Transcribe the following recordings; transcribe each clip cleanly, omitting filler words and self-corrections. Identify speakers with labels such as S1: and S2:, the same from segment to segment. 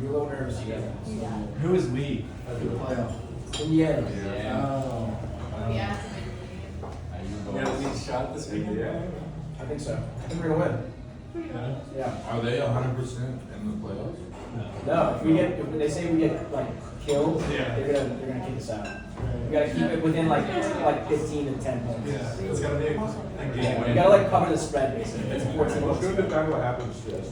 S1: You're a little nervous together.
S2: Who is we?
S1: Indiana.
S3: Yeah.
S1: Oh.
S3: Yeah.
S2: Yeah, we shot this weekend?
S4: Yeah.
S1: I think so. I think we're gonna win.
S2: Yeah.
S1: Yeah.
S4: Are they 100% in the playoffs?
S1: No, if they say we get like killed,
S2: Yeah.
S1: they're gonna kick us out. We gotta keep it within like 15 to 10 points.
S2: Yeah, it's gotta be a game.
S1: Yeah, we gotta like cover the spread basically. If it's 14
S4: What's
S1: points.
S4: good to what happens to us?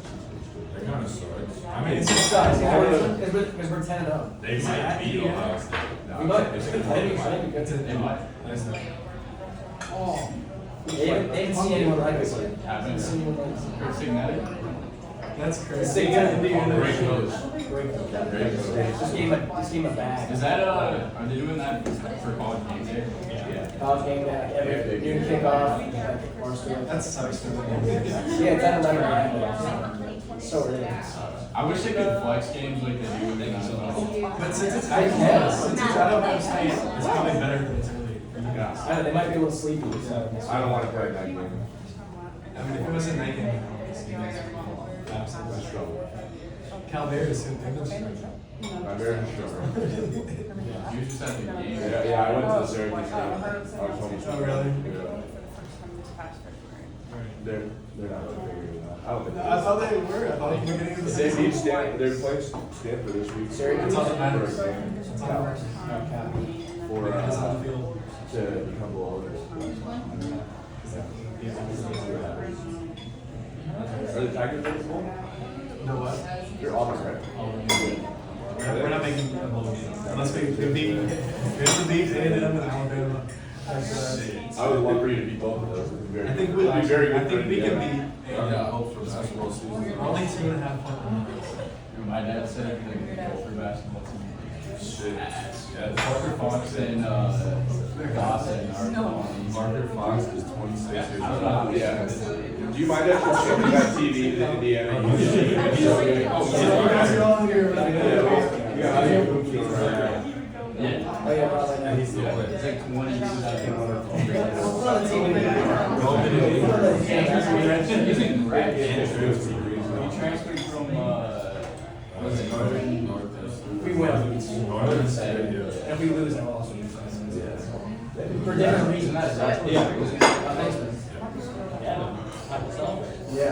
S4: That kind of sucks. I mean,
S1: It sucks because we're 10-0.
S4: they might beat Ohio State.
S1: We might.
S2: They might.
S1: Oh. They haven't seen anyone like us yet.
S3: Haven't.
S1: Seen anyone like us.
S3: You're signatic?
S2: That's crazy.
S1: It's Great
S4: coach.
S1: Great coach. Just gave him a bag.
S3: Is that, are they doing that for college game day?
S2: Yeah.
S1: College game day, every noon kickoff, Barstool.
S2: That sucks.
S1: Yeah, it's at 11 a.m. So ridiculous.
S3: I wish they could flex games like they do in the NFL.
S2: But since it's
S1: I guess.
S2: since it's at Ohio State, it's probably better than it's early for you guys.
S1: I don't know, they might be a little sleepy. So.
S4: I don't want to play that game.
S2: I mean, if it was a night game, absolutely struggle. Cal Bears, who think that's
S4: I'm very sure.
S3: You just have the game.
S4: Yeah, I went to the Syracuse game. I was 22.
S2: Oh, really?
S4: Yeah. They're not going to figure it out. I don't think
S2: I thought they were. I thought they were getting into the
S4: They
S2: season.
S4: beat Stanford. They're playing Stanford this week.
S1: Syracuse?
S2: That's all that matters.
S4: For a game.
S2: That's all that matters.
S4: For,
S2: It's on the field.
S4: to become below others. Are the Tigers in the bowl?
S2: No what?
S4: You're Auburn, right?
S2: We're not making a bowl game unless we beat. There's the beat A&M and Alabama.
S4: I would love for you to beat both of those.
S2: I think we.
S4: It'd be very good
S2: I think
S4: for
S2: we
S4: the,
S2: can beat A&M.
S4: hope for basketball season.
S2: We're only 2.5 points.
S3: My dad said they could go for basketball team.
S4: Shit.
S3: Yeah, Parker Fox and Dawson are on.
S4: Marker Fox is 26 years
S3: I don't
S4: old.
S3: know how
S4: Yeah. Do you mind if you're showing that TV to Indiana?
S2: You guys are all here.
S4: Yeah.
S3: Yeah.
S1: Oh, yeah, probably not.
S3: It's like 22. He's in grad. He transferred from, was it Northern?
S1: We win. And if we lose, then we'll also lose. For different reasons. Yeah,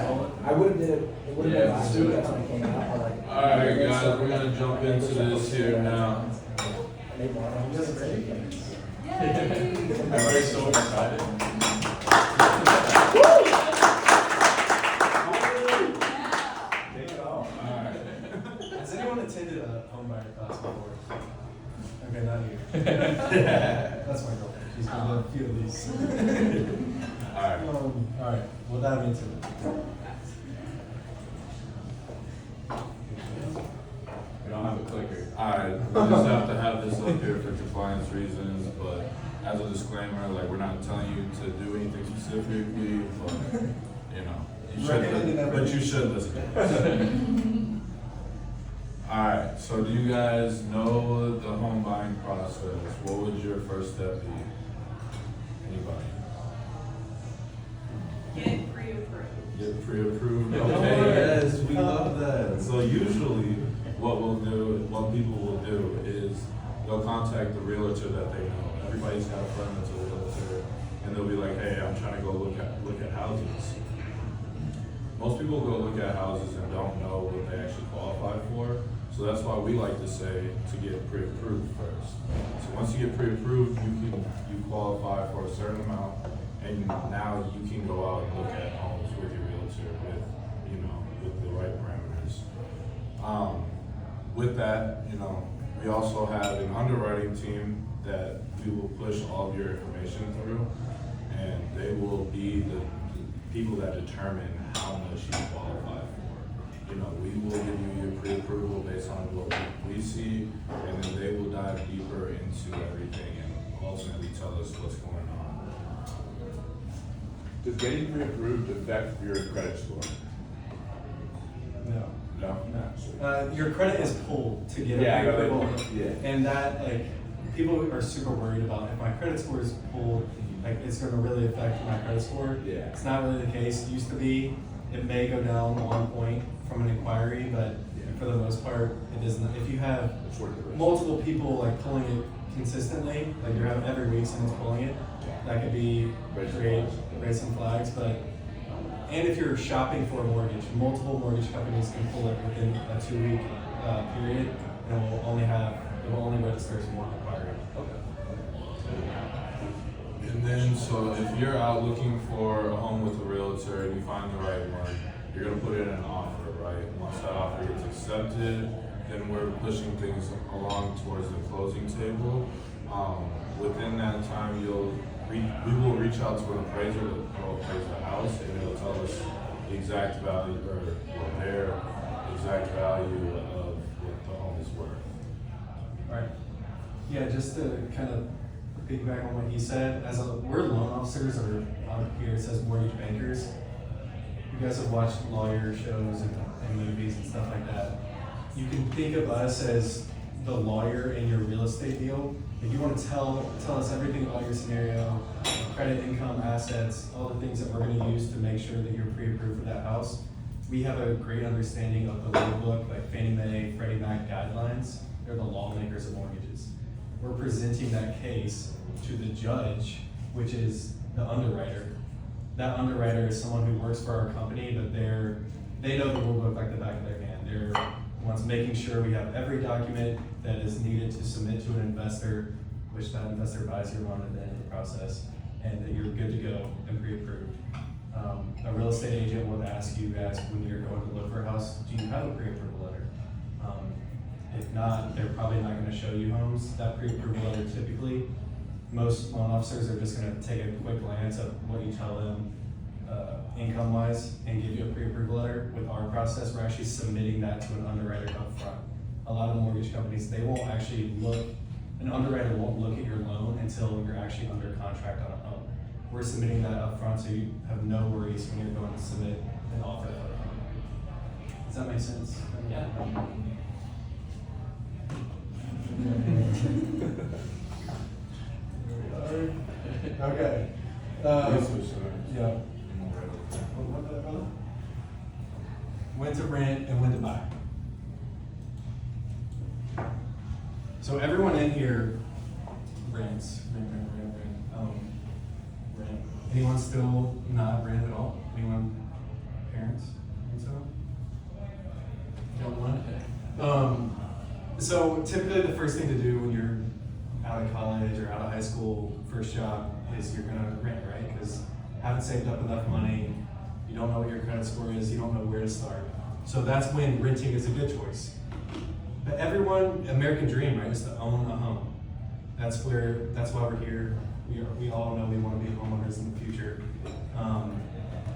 S1: I would have did it. It would have been last week. That's when it came out. But like,
S4: Alright guys, we're gonna jump into this here now.
S1: they won. It was a great game.
S3: Everybody's so excited.
S2: Has anyone attended a homebuyer class before? Okay, not you. That's my girlfriend. She's been to a few of these.
S4: Alright.
S2: Alright, we'll dive into it.
S3: We don't have a clicker.
S4: Alright, we just have to have this up here for compliance reasons, but as a disclaimer, like, we're not telling you to do anything specifically, but, you know, you should, but you should listen. Alright, so do you guys know the home buying process? What would your first step be? Anybody?
S5: Get pre-approved.
S4: Get pre-approved? Okay, yes, we love that. So usually, what people will do is they'll contact the realtor that they know. Everybody's got a friend that's a realtor, and they'll be like, hey, I'm trying to go look at houses. Most people go look at houses and don't know what they actually qualify for. So that's why we like to say to get pre-approved first. So once you get pre-approved, you qualify for a certain amount, and now you can go out and look at homes with your realtor with the right parameters. With that, we also have an underwriting team that we will push all of your information through, and they will be the people that determine how much you qualify for. We will give you your pre-approval based on what we see, and then they will dive deeper into everything and ultimately tell us what's going on. Does getting pre-approved affect your credit score?
S2: No.
S4: No?
S2: Your credit is pulled to get
S4: Yeah,
S2: a pre-approval.
S4: yeah.
S2: And that, people are super worried about if my credit score is pulled, it's going to really affect my credit score.
S4: Yeah.
S2: It's not really the case. It used to be. It may go down 1 point from an inquiry, but for the most part, it doesn't. If you have multiple people like pulling it consistently, like you're having every week someone's pulling it, that could be create racing flags. But and if you're shopping for a mortgage, multiple mortgage companies can pull it within a 2-week period, and it will only register as one inquiry.
S4: And then, so if you're out looking for a home with a realtor and you find the right one, you're gonna put in an offer, right? Once that offer gets accepted, then we're pushing things along towards the closing table. Within that time, we will reach out to an appraiser to go appraise the house, and it'll tell us the exact value, or their exact value of what the home is worth.
S2: Right. Yeah, just to kind of piggyback on what he said, we're loan officers, or out here it says mortgage bankers. You guys have watched lawyer shows and movies and stuff like that. You can think of us as the lawyer in your real estate deal. If you want to tell us everything about your scenario, credit, income, assets, all the things that we're going to use to make sure that you're pre-approved for that house, we have a great understanding of the rule book, like Fannie Mae, Freddie Mac guidelines. They're the lawmakers of mortgages. We're presenting that case to the judge, which is the underwriter. That underwriter is someone who works for our company, but they know the rule book like the back of their hand. They're the ones making sure we have every document that is needed to submit to an investor, which that investor buys your loan at the end of the process, and that you're good to go and pre-approved. A real estate agent will ask you guys when you're going to look for a house, do you have a pre-approval letter? If not, they're probably not going to show you homes. That pre-approval letter, typically, most loan officers are just going to take a quick glance at what you tell them income-wise and give you a pre-approval letter. With our process, we're actually submitting that to an underwriter up front. A lot of mortgage companies, they won't actually an underwriter won't look at your loan until you're actually under contract on a home. We're submitting that up front, so you have no worries when you're going to submit an offer for a home. Does that make sense?
S3: Yeah.
S2: Okay. Yeah. What was that, brother? When to rent and when to buy. So everyone in here rents. Rent. Anyone still not rent at all? Anyone? Parents? Don't want. So typically the first thing to do when you're out of college or out of high school, first job, is you're gonna rent, right? Because haven't saved up enough money, you don't know what your credit score is, you don't know where to start. So that's when renting is a good choice. But everyone, American dream, right, is to own a home. That's why we're here. We all know we want to be homeowners in the future.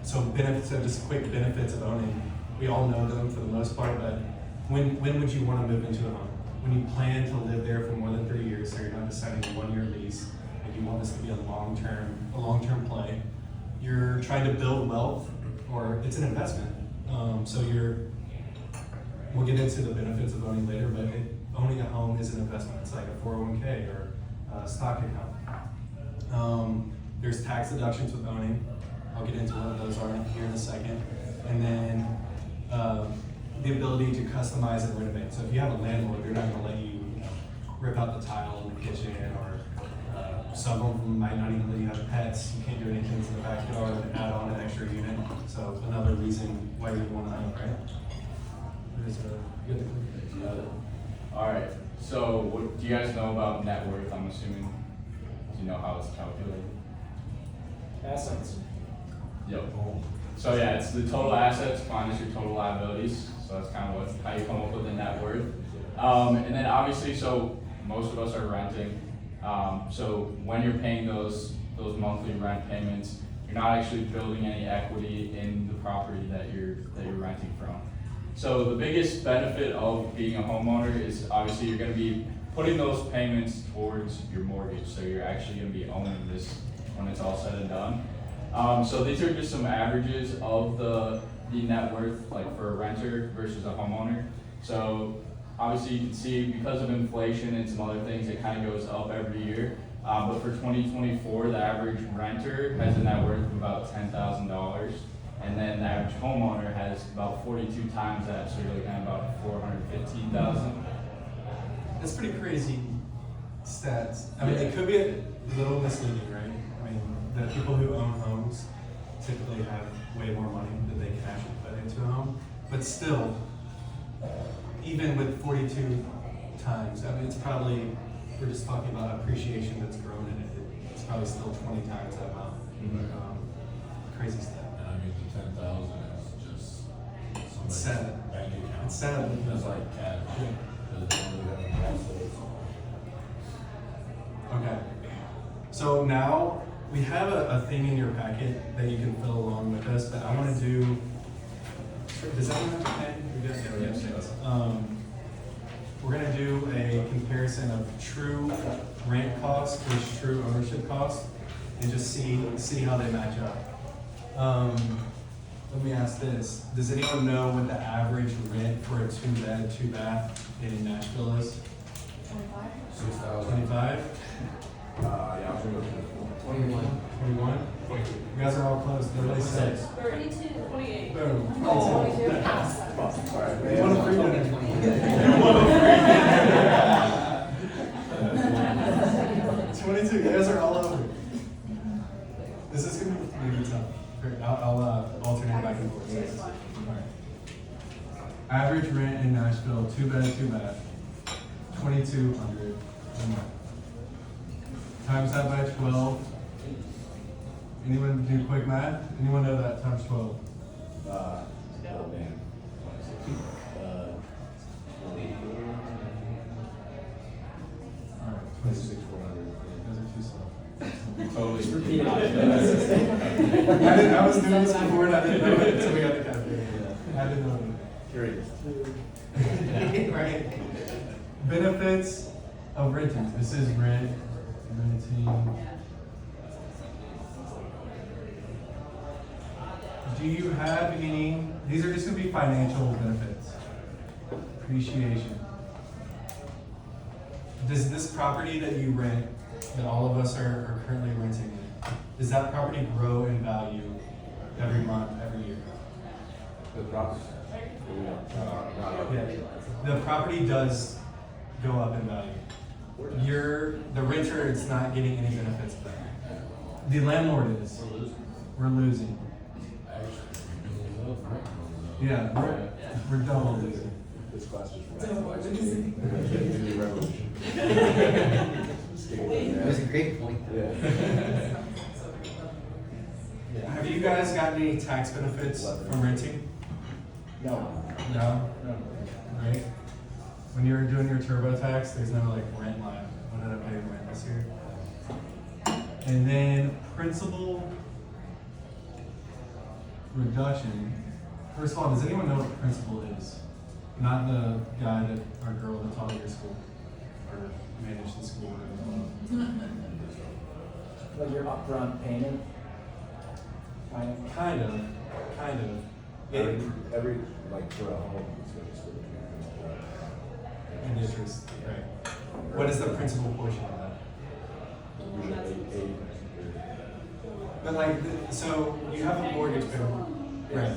S2: So just quick benefits of owning. We all know them for the most part, but when would you want to move into a home? When you plan to live there for more than 3 years, so you're not just signing a 1-year lease. If you want this to be a long-term play. You're trying to build wealth, or it's an investment. We'll get into the benefits of owning later, but owning a home is an investment. It's like a 401k or a stock account. There's tax deductions with owning. I'll get into what those are here in a second. And then the ability to customize and renovate. So if you have a landlord, they're not going to let you rip out the tile in the kitchen, or some of them might not even let you have pets. You can't do anything to the backyard and add on an extra unit. So another reason why you want to own, right?
S3: All right. So, what do you guys know about net worth? I'm assuming. Do you know how it's calculated?
S1: Assets.
S3: Yep. So yeah, it's the total assets minus your total liabilities. So that's kind of how you come up with the net worth. And then obviously, so most of us are renting. So when you're paying those monthly rent payments, you're not actually building any equity in the property that you're renting from. So the biggest benefit of being a homeowner is obviously you're going to be putting those payments towards your mortgage. So you're actually going to be owning this when it's all said and done. So these are just some averages of the net worth, like for a renter versus a homeowner. So obviously you can see because of inflation and some other things, it kind of goes up every year. But for 2024, the average renter has a net worth of about $10,000. And then the average homeowner has about 42 times that, so you're looking at about 415,000.
S2: That's pretty crazy stats. I mean, it could be a little misleading, right? I mean, the people who own homes typically have way more money that they can actually put into a home. But still, even with 42 times, I mean, it's probably, we're just talking about appreciation that's grown in it. It's probably still 20 times that amount. Crazy stat.
S4: And I mean, the 10,000 is just
S2: It's
S4: somebody's
S2: sad.
S4: bank account.
S2: It's sad.
S4: That's like cash. Because they only have assets.
S2: Okay. So now we have a thing in your packet that you can fill along with us, but I want to do. Does that have a pen? We good? Yeah, we have pens. We're gonna do a comparison of true rent cost versus true ownership cost, and just see how they match up. Let me ask this: does anyone know what the average rent for a 2-bed, 2-bath in Nashville is?
S4: 6,000.
S2: 25.
S4: Yeah, I was gonna go
S2: 21. 21? You guys are all close. Nobody said.
S5: 32, 28.
S2: Boom.
S5: Oh,
S2: 22.
S5: 22.
S2: You want a free winner. You want a free winner. 22. You guys are all over. This is going to be maybe tough. I'll alternate back and forth. All right. Average rent in Nashville, 2-bed, 2-bath, $2,200 a month. Times that by 12. Anyone do quick math? Anyone know that times 12?
S6: Oh man.
S2: All right,
S6: 26,400.
S2: Those are too slow.
S3: Totally.
S1: Repeat it.
S2: I was doing this before and I didn't know it until we got the calculator. I didn't know
S6: Curious.
S2: it. Right. Benefits of renting. This is renting. Do you have any, these are just gonna be financial benefits. Appreciation. Does this property that you rent, that all of us are currently renting in, does that property grow in value every month, every year?
S6: The property.
S2: Yeah. The property does go up in value. The renter is not getting any benefits of that. The landlord is. We're losing. Yeah, we're double losing.
S6: This class is
S1: That's a great point.
S2: Have you guys got any tax benefits from renting?
S1: No.
S2: No? Right? When you're doing your TurboTax, there's no like rent line. What did I pay rent this year? And then principal reduction. First of all, does anyone know what principal is? Not the guy or girl that taught at your school or managed the school.
S1: Like your upfront payment?
S2: Kind of.
S6: every like for a home, it's going to
S2: And interest, right. What is the principal portion of that?
S6: usually 80%.
S2: But like, so you have a mortgage payment, right?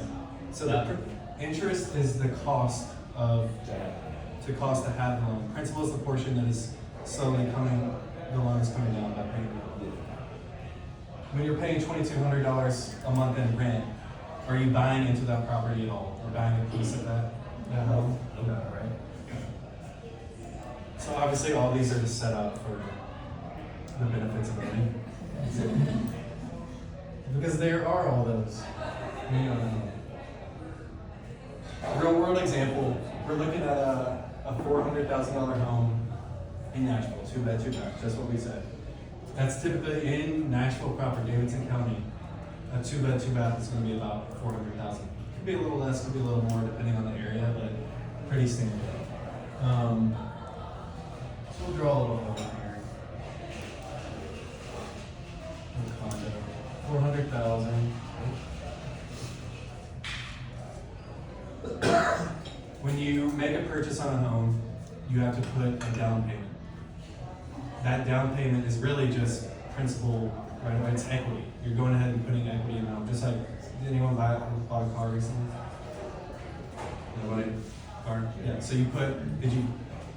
S2: So the interest is the cost of, to have the loan. Principal is the portion that is slowly coming, the loan is coming down by paying. When you're paying $2,200 a month in rent, are you buying into that property at all? Or buying a piece of that home? No, right? So obviously all these are just set up for the benefits of owning. Because there are all those. Real world example, we're looking at a $400,000 home in Nashville, 2-bed, 2-bath, just what we said. That's typically in Nashville proper, Davidson County. A 2-bed, 2-bath is going to be about $400,000. Could be a little less, could be a little more, depending on the area, but pretty standard. So we'll draw a little over here. Condo, 400,000. When you make a purchase on a home, you have to put a down payment. That down payment is really just principal, right away. It's equity. You're going ahead and putting equity in the home, just like Did anyone bought a car recently? Nobody? Car? Yeah, so did you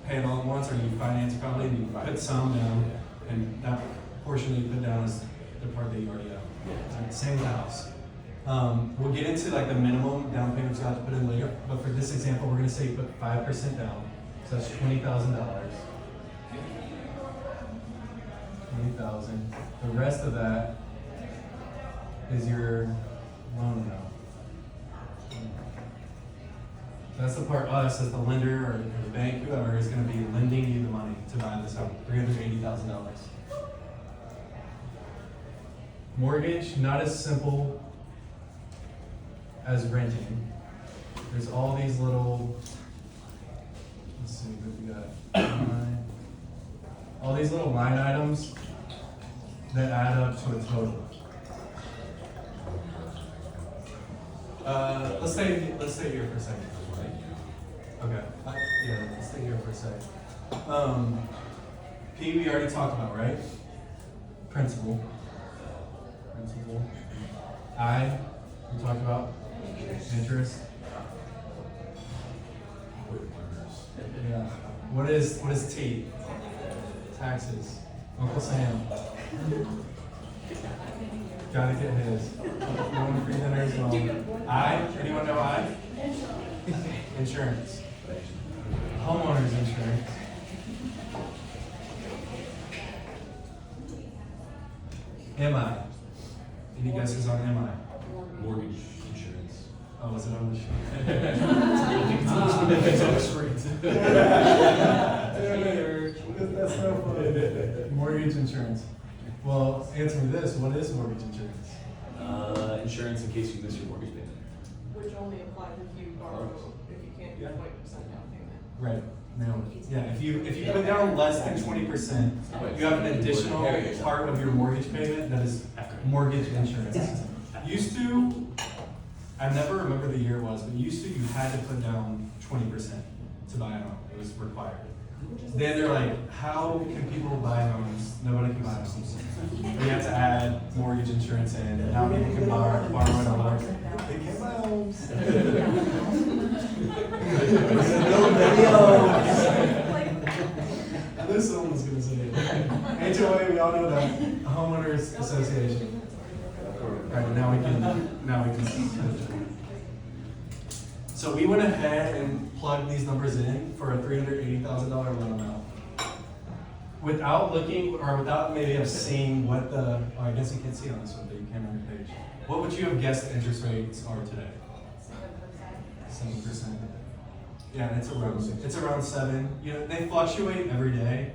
S2: pay it all at once, or you finance probably, and you put some down, and that portion that you put down is the part that you already own? Yeah. Same with the house. We'll get into like the minimum down payments you have to put in later, but for this example, we're gonna say you put 5% down, so that's $20,000. 20,000. The rest of that is your loan amount. That's the part us as the lender or the bank, whoever, is going to be lending you the money to buy this home, $380,000. Mortgage, not as simple as renting. There's all these little, let's see what we got. All these little line items that add up to a total. Let's stay here for a second. Okay. Yeah, let's stay here for a second. P we already talked about, right? Principal. I we talked about. Interest. Yeah. What is T? Taxes. Uncle Sam. Gotta get his. No one free dinners. I? Anyone know I? Insurance. Homeowner's insurance. MI. Any guesses on MI?
S6: Mortgage insurance.
S2: Oh, was it on the sheet?
S1: It's on the screens.
S2: That's so funny. Mortgage insurance. Well, answer me this. What is mortgage insurance?
S6: Insurance in case you miss your mortgage payment.
S5: Which only applies if you borrow, if you can't get 20% down payment.
S2: Right. No. Yeah. If you put down less than 20%, you have an additional part of your mortgage payment that is mortgage insurance. Used to, I never remember the year it was, but used to you had to put down 20% to buy a home. It was required. Then they're like, how can people buy homes? Nobody can buy homes. We have to add mortgage insurance in, and now people can borrow it on. They can't buy homes. I knew someone was gonna say it. HOA, we all know that. Homeowners Association. Right, now we can. So we went ahead and plugged these numbers in for a $380,000 loan amount. Without looking, or without maybe have seen what the, oh, I guess you can't see on this one, but you can on your page. What would you have guessed the interest rates are today? 7%. Yeah, it's around 7. You know, they fluctuate every day.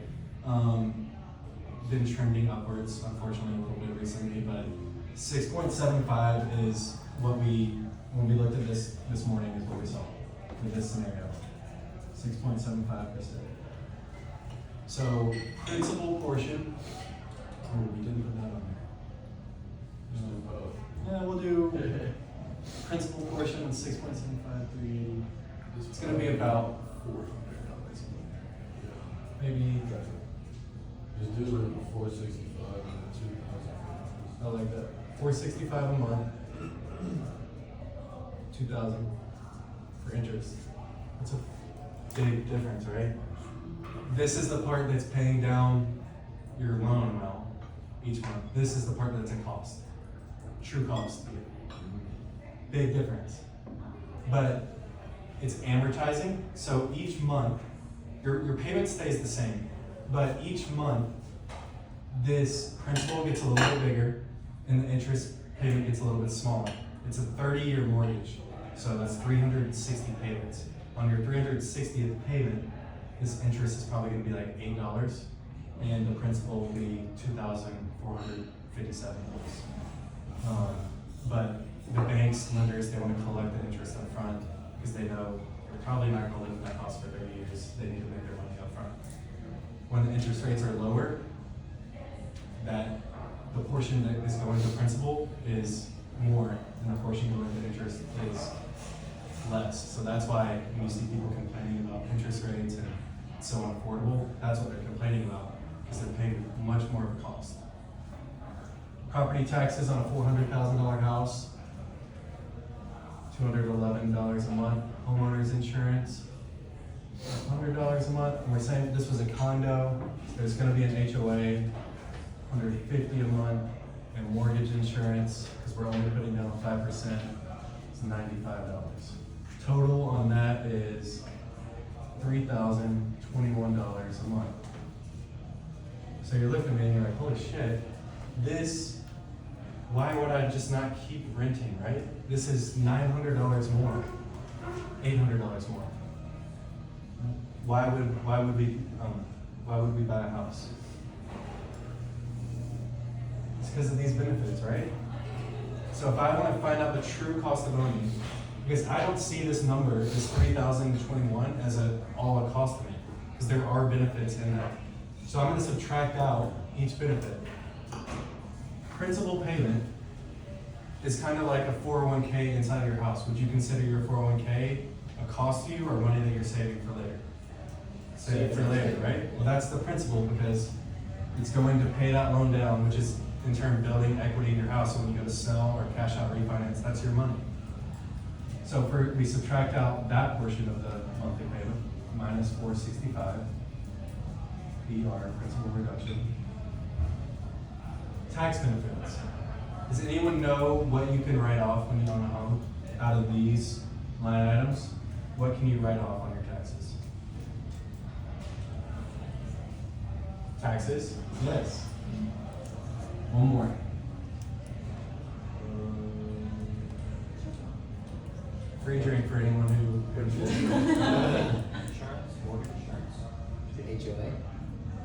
S2: Been trending upwards, unfortunately, a little bit recently, but 6.75 is what when we looked at this morning, is what we saw for this scenario. 6.75%. So principal portion. Oh, we didn't put that on there. Yeah, we'll do principal portion with 6.75, 380. It's going to be about $400. Maybe.
S6: Just do it 465 and 2,000.
S2: I like that. 465 a month. 2,000 for interest. That's a big difference, right? This is the part that's paying down your loan amount each month. This is the part that's a cost. True cost. Big difference. But it's amortizing, so each month, your payment stays the same, but each month, this principal gets a little bit bigger, and the interest payment gets a little bit smaller. It's a 30-year mortgage, so that's 360 payments. On your 360th payment, this interest is probably going to be like $8, and the principal will be $2,457. But the banks, lenders, they want to collect the interest up front because they know they're probably not going to live in that house for 30 years. They need to make their money up front. When the interest rates are lower, that the portion that is going to principal is more, and the portion going to interest is less. So that's why when you see people complaining about interest rates and it's so unaffordable, that's what they're complaining about, because they're paying much more of a cost. Property taxes on a $400,000 house, $211 a month. Homeowner's insurance, $100 a month. And we're saying this was a condo, there's gonna be an HOA, $150 a month, and mortgage insurance, because we're only putting down 5%, it's $95. Total on that is $3,021 a month. So you're looking at me and you're like, holy shit, why would I just not keep renting, right? This is $900 more, $800 more. Why would we buy a house? It's because of these benefits, right? So if I want to find out the true cost of owning, because I don't see this number, this 3,021, as all a cost to me, because there are benefits in that. So I'm going to subtract out each benefit. Principal payment is kind of like a 401k inside your house. Would you consider your 401k a cost to you or money that you're saving for later? Save for later, right? Well, that's the principal, because it's going to pay that loan down, which is in turn building equity in your house. So when you go to sell or cash out refinance, that's your money. So we subtract out that portion of the monthly payment, minus 465, PR, principal reduction. Tax benefits. Does anyone know what you can write off when you own a home out of these line items? What can you write off on your taxes? Taxes? Yes. One more. Free drink for anyone who.
S7: Insurance, mortgage insurance. HOA.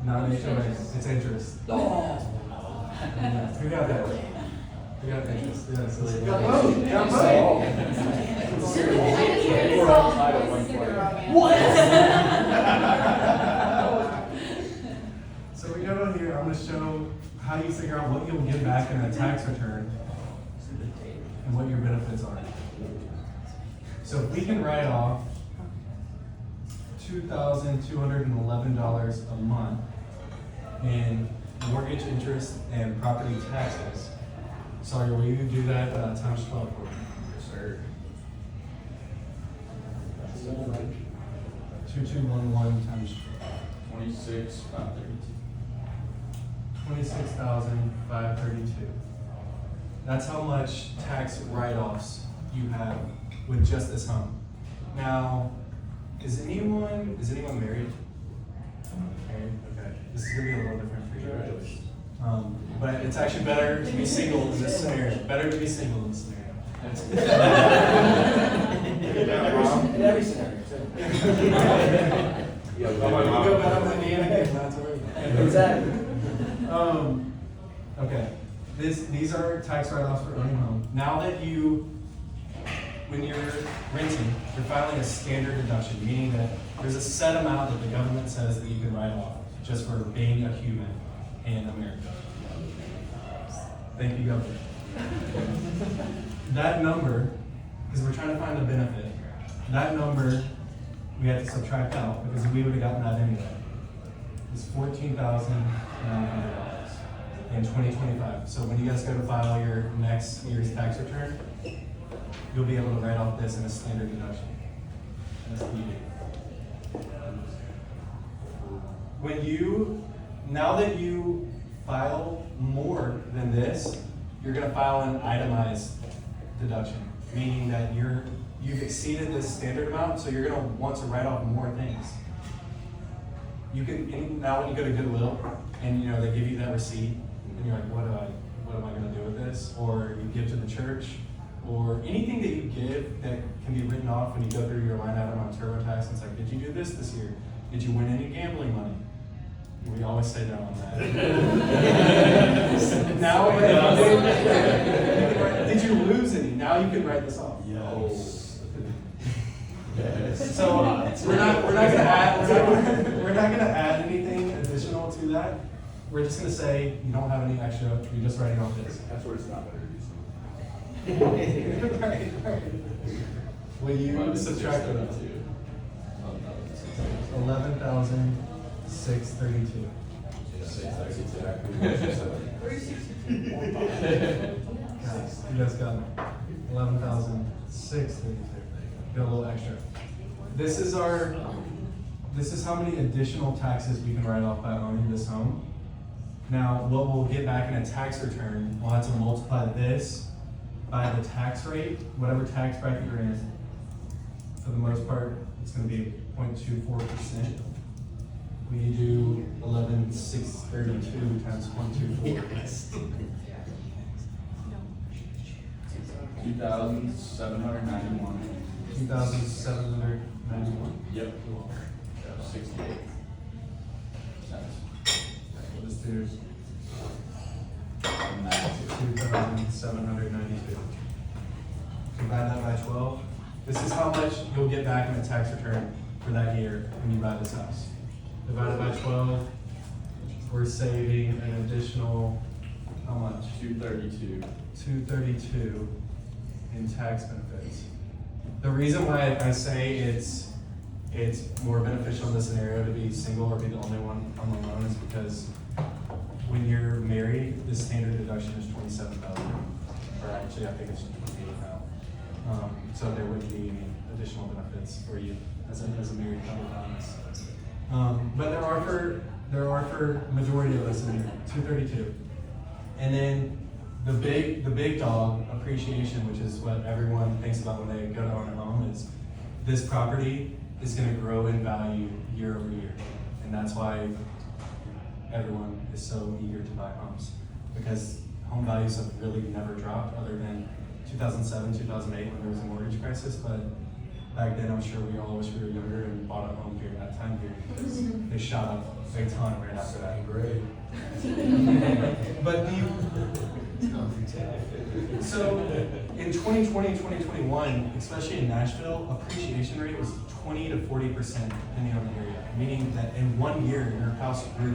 S2: Not HOA, it's interest.
S7: Oh.
S2: Who got that? Who got interest? Yes.
S1: Got both.
S2: So we go down here, I'm gonna show how you figure out what you'll get back in a tax return and what your benefits are. So if we can write off $2,211 a month in mortgage interest and property taxes. Sorry, will you do that times 12 for me?
S6: Yes, sir.
S2: 2211 times
S3: 26, 532.
S2: 26,532. That's how much tax write-offs you have with just this home. Now, is anyone married? Married? Okay. This is gonna be a little different for you guys. But it's actually better to be single in this scenario. Better to be single in this scenario.
S1: In every scenario.
S2: You go back to Indiana again, not to worry.
S1: Exactly.
S2: Okay, these are tax write-offs for owning a home. Now that when you're renting, you're filing a standard deduction, meaning that there's a set amount that the government says that you can write off just for being a human in America. Thank you, government. That number, because we're trying to find a benefit, that number we have to subtract out because we would have gotten that anyway. It's $14,900 in 2025. So when you guys go to file your next year's tax return, you'll be able to write off this in a standard deduction. Now that you file more than this, you're gonna file an itemized deduction, meaning that you've exceeded this standard amount, so you're gonna want to write off more things. Now when you go to Goodwill and they give you that receipt and you're like, what am I gonna do with this? Or you give to the church, or anything that you give that can be written off when you go through your line item on TurboTax, and it's like, did you do this year? Did you win any gambling money? We always say no on that. Now, did you lose any? Now you can write this off.
S6: Yes.
S2: So we're not gonna add anything additional to that. We're just gonna say you don't have any extra. You're just writing off this.
S6: That's where it's not better to do
S2: Right. Will you subtract it out? 11,632.
S6: Yes, that's exactly what you said.
S2: You guys got it. 11,632. Got a little extra. This is how many additional taxes we can write off by owning this home. Now, what we'll get back in a tax return, we'll have to multiply this by the tax rate, whatever tax bracket you're in. For the most part, it's gonna be 0.24%. We do 11,632 times 0.24.
S3: 2,791.
S2: 2,791.
S3: Yep. 68 cents.
S2: We'll just do
S3: And that's
S2: 2,792. Divide that by 12. This is how much you'll get back in a tax return for that year when you buy this house. Divided by 12, we're saving an additional, how much?
S3: 232.
S2: 232 in tax benefits. The reason why I say it's more beneficial in this scenario to be single or be the only one on the loan is because when you're married, the standard deduction is 27,000, or actually I think it's 28 now. So there wouldn't be any additional benefits for you as a married couple on this. But there are for majority of us in here, 232. And then the big dog appreciation, which is what everyone thinks about when they go to own a home, is this property is going to grow in value year over year, and that's why everyone is so eager to buy homes, because home values have really never dropped other than 2007, 2008 when there was a mortgage crisis. But back then, I'm sure we all wish we were younger and bought a home during that time period, because they shot up a ton right after that.
S6: Great.
S2: But so in 2020, 2021, especially in Nashville, appreciation rate was 20 to 40% depending on the area, meaning that in 1 year your house grew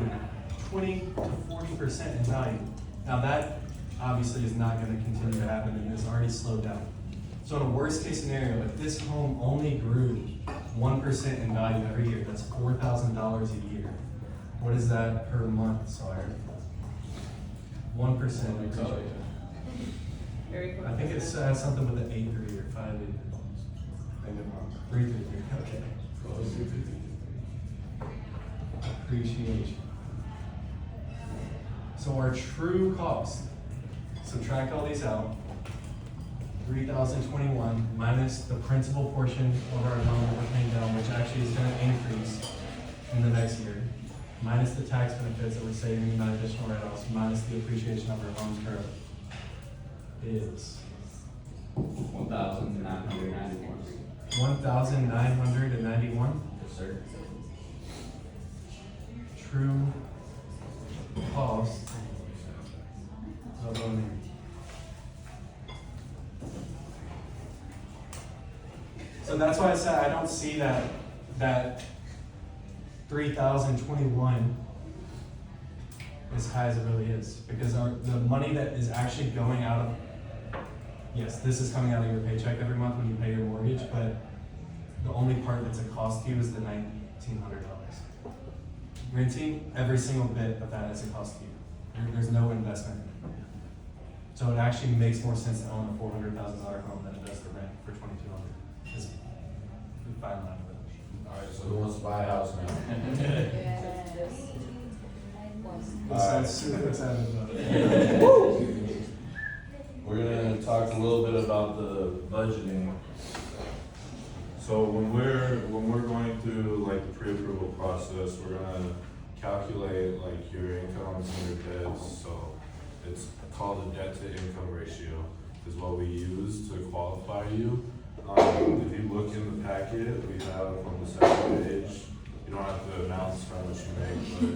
S2: 20 to 40% in value. Now that obviously is not going to continue to happen and it's already slowed down. So in a worst case scenario, if this home only grew 1% in value every year, that's $4,000 a year. What is that per month, Sawyer? 1% appreciation.
S5: Very quick.
S2: I think it's something with an 8 or 5 8. 3 3 3. Okay. Appreciation. So our true cost, subtract all these out. 3,021 minus the principal portion of our loan that we're paying down, which actually is going to increase in the next year, minus the tax benefits that we're saving in that additional write-offs, minus the appreciation of our homes currently, is
S3: 1,991.
S2: 1,991.
S3: Yes, sir.
S2: True cost of owning. So that's why I said I don't see that 3,021 as high as it really is, because the money that is actually going out of, yes, this is coming out of your paycheck every month when you pay your mortgage, but the only part that's a cost to you is the $1,900. Renting, every single bit of that is a cost to you. There's no investment in it. So it actually makes more sense to own a $400,000 home than it does to rent for $2,200. It's the fine line of it.
S6: Alright, so who wants to buy a house now?
S2: This sounds super excited about it.
S4: We're gonna talk a little bit about the budgeting. So when we're going through like the pre-approval process, we're gonna calculate like your incomes and your debts. So it's called the debt to income ratio is what we use to qualify you. If you look in the packet, we have on the second page, you don't have to announce how much you make, but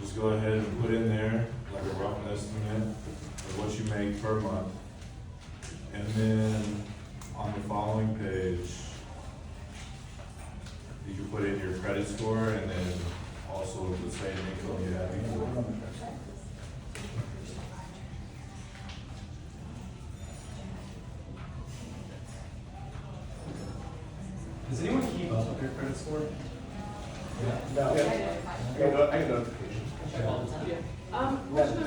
S4: just go ahead and put in there like a rough estimate of what you make per month. And then on the following page, you can put in your credit score and then also the same income you had before.
S2: Does anyone keep up with their credit score?
S6: No. I get notifications.
S5: Question on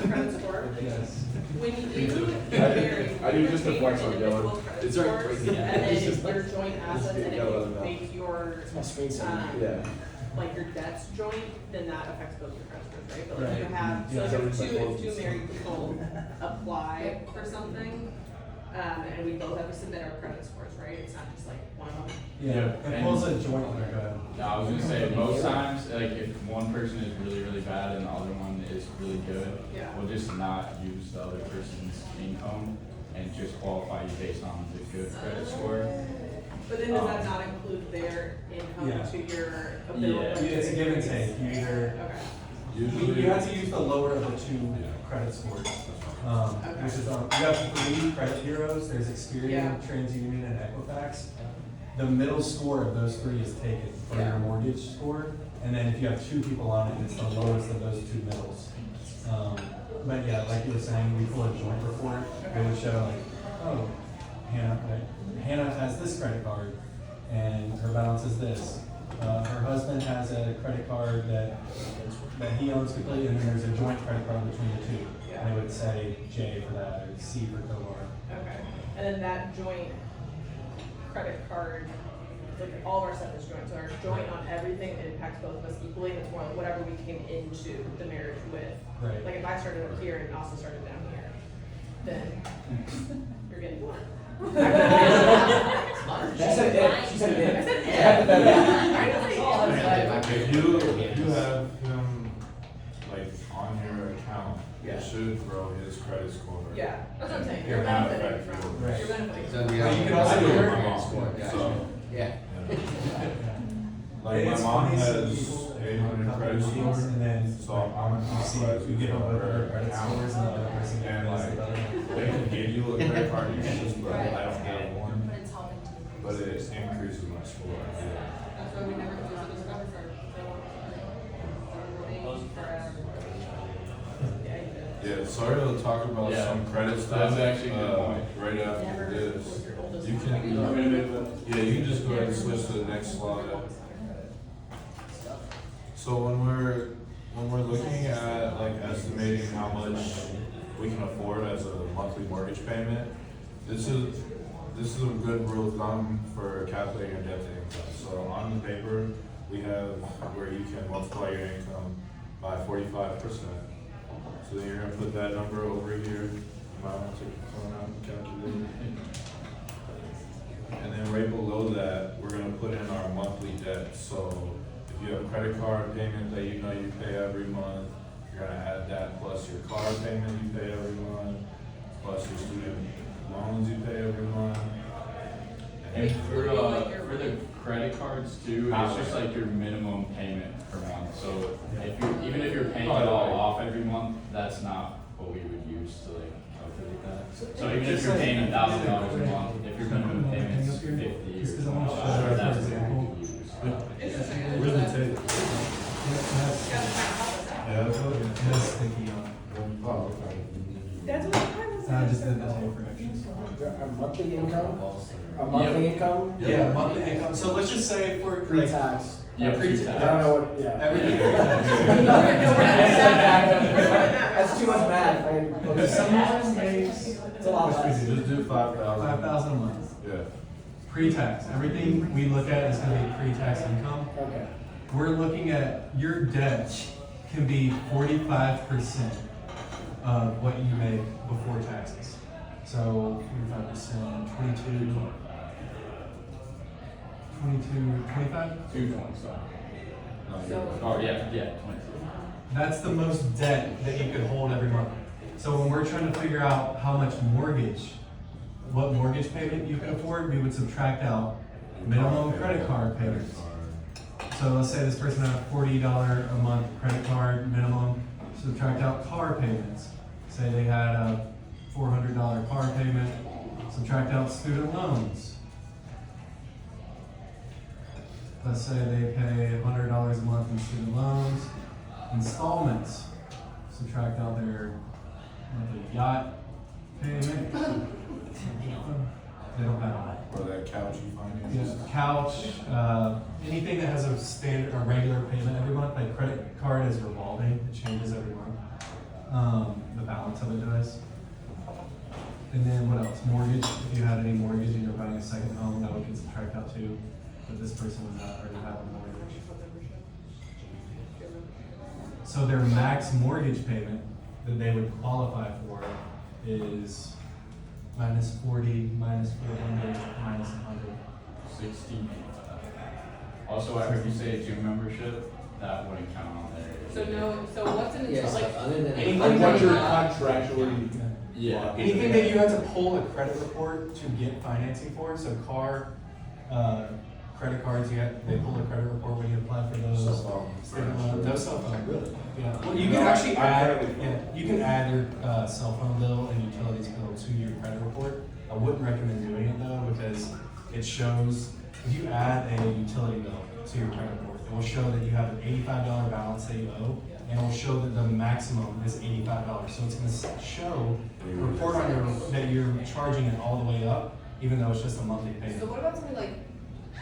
S5: credit score.
S2: Yes.
S5: When you get married.
S6: I do just a flex on Dylan.
S5: individual credit credit
S6: It's already
S5: scores,
S6: breaking.
S5: and
S6: It's
S5: then
S6: just like-
S5: your joint assets, and if
S6: Yeah, well,
S5: you
S6: no.
S5: make your,
S7: My screen's on.
S6: Yeah.
S5: like your debts joint, then that affects both your credit scores, right? But like you
S2: Right.
S5: have, so
S2: Yeah.
S5: like if
S6: Yeah.
S5: two married people apply for something, and we both have to submit our credit scores, right? It's not just like one of them.
S2: Yeah, it pulls a joint like
S3: I was gonna say, most times, like, if one person is really, really bad and the other one is really good,
S5: Yeah.
S3: we'll just not use the other person's income and just qualify you based on the good credit score.
S5: But then does that not include their income
S2: Yeah.
S5: to your ability?
S3: Yeah.
S2: It's a give and take. You either
S5: Okay.
S4: Usually.
S2: you have to use the lower of the two credit scores. Which is you have 3 credit bureaus. There's Experian,
S5: Yeah.
S2: TransUnion, and Equifax. The middle score of those 3 is taken for
S5: Yeah.
S2: your mortgage score, and then if you have 2 people on it, it's the lowest of those 2 middles. But yeah, like you were saying, we pull a joint report. It would show like, oh, Hannah has this credit card, and her balance is this. Her husband has a credit card that he owns completely, and then there's a joint credit card between the 2.
S5: Yeah.
S2: And it would say J for that, or C for Cobar.
S5: Okay, and then that joint credit card, like all of our stuff is joint, so our joint on everything impacts both of us equally, and it's more like whatever we came into the marriage with.
S2: Right.
S5: Like if I started up here and Austin started down here, then you're getting one.
S7: She said it, she said it.
S5: I said
S4: If you have him like on your account,
S6: Yeah.
S4: it should grow his credit score.
S5: Yeah, that's what I'm saying,
S4: It
S5: you're
S4: not
S5: benefiting
S4: affect
S5: from,
S4: yours.
S5: you're benefiting
S7: So
S5: from.
S7: the
S2: But you
S7: other.
S2: could also
S4: I do
S2: do
S4: it
S2: it.
S4: with my
S7: Score,
S4: mom,
S7: gotcha.
S4: so,
S7: Yeah.
S4: like my
S2: It's
S4: mom
S2: funny, some
S4: has
S2: people
S4: 800
S2: have
S4: credit
S2: meetings,
S4: score,
S2: and then
S4: so I'm
S2: you see, you get on both of their credit scores, and the other person
S4: and
S2: gets
S4: like
S2: the other one.
S4: they can give you a credit card to use, but I don't have one.
S8: But it's helping to improve.
S4: But it increases my score.
S5: That's why we never use it as a cover for, Yeah, you did.
S4: Yeah, sorry to talk about
S3: Yeah.
S4: some credit stuff.
S3: That's actually a good point.
S4: Right after
S5: Never
S4: this,
S5: with your oldest
S4: you
S5: one.
S4: can, yeah, you can just go ahead and switch to the next slide. So when we're looking at like estimating how much we can afford as a monthly mortgage payment, this is a good rule of thumb for calculating your debt to income. So on the paper, we have where you can multiply your income by 45%. So then you're gonna put that number over here. You might want to take your phone out and calculate. And then right below that, we're gonna put in our monthly debt. So if you have a credit card payment that you know you pay every month, you're gonna add that plus your car payment you pay every month, plus your student loans you pay every month.
S3: And for
S5: Like
S3: the credit cards too, it's just like your minimum payment per month. So if you're, even if you're paying it all off every month, that's not what we would use to like calculate that. So even if you're paying $1,000 a month, if your minimum payment's 50 or something, that's what we would use.
S5: Interesting.
S4: Where's the tape?
S5: Gotta try to help us out.
S4: Yeah, that's what it
S2: It has sticky on.
S6: Oh, okay.
S5: That's what I was.
S2: I just did the tape for extras.
S7: A monthly income? A monthly income?
S2: Yeah, monthly income. So let's just say for like,
S7: Pre-tax.
S3: Yeah,
S7: I
S3: pre-tax.
S7: don't know what, yeah.
S2: everything.
S7: That's too much math. I-
S2: Someone makes
S7: It's a lot less.
S4: Just do 5,000.
S2: 5,000 a month.
S4: Yeah.
S2: Pre-tax. Everything we look at is gonna be pre-tax income.
S7: Okay.
S2: We're looking at your debt can be 45% of what you make before taxes. So 45%, 22, 25?
S3: 220 stuff.
S5: So-
S3: Oh, yeah, 22.
S2: That's the most debt that you could hold every month. So when we're trying to figure out how much mortgage, what mortgage payment you can afford, we would subtract out minimum credit card payments. So let's say this person had a $40 a month credit card minimum, subtract out car payments. Say they had a $400 car payment, subtract out student loans. Let's say they pay $100 a month in student loans. Installments, subtract out their monthly yacht payment. They don't have that.
S4: Or that couch you finance.
S2: Yes, couch, anything that has a standard or regular payment every month, like credit card is revolving, it changes every month. The balance of it does. And then what else? Mortgage, if you had any mortgage and you're buying a second home, that would get subtracted out too. But this person would not already have a mortgage. So their max mortgage payment that they would qualify for is minus 40, minus 400, minus 100.
S3: 60. Also, I heard you say a gym membership, that wouldn't count on there.
S5: So what's an,
S7: Yes,
S5: like,
S7: other than.
S2: Anything
S6: Like
S2: that
S6: what you're
S2: you-
S6: contractually.
S3: Yeah.
S2: Anything that you have to pull a credit report to get financing for, so car, credit cards, they pull a credit report when you apply for those.
S6: Cell phone.
S2: Student loan, no cell phone.
S6: Really?
S2: Yeah, well, you can actually you can add your cell phone bill and utilities bill to your credit report. I wouldn't recommend doing it though, because it shows, if you add a utility bill to your credit report, it will show that you have an $85 balance that you owe, and it will show that the maximum is $85. So it's gonna show, report on that you're charging it all the way up, even though it's just a monthly
S5: so
S2: payment.
S5: what about something like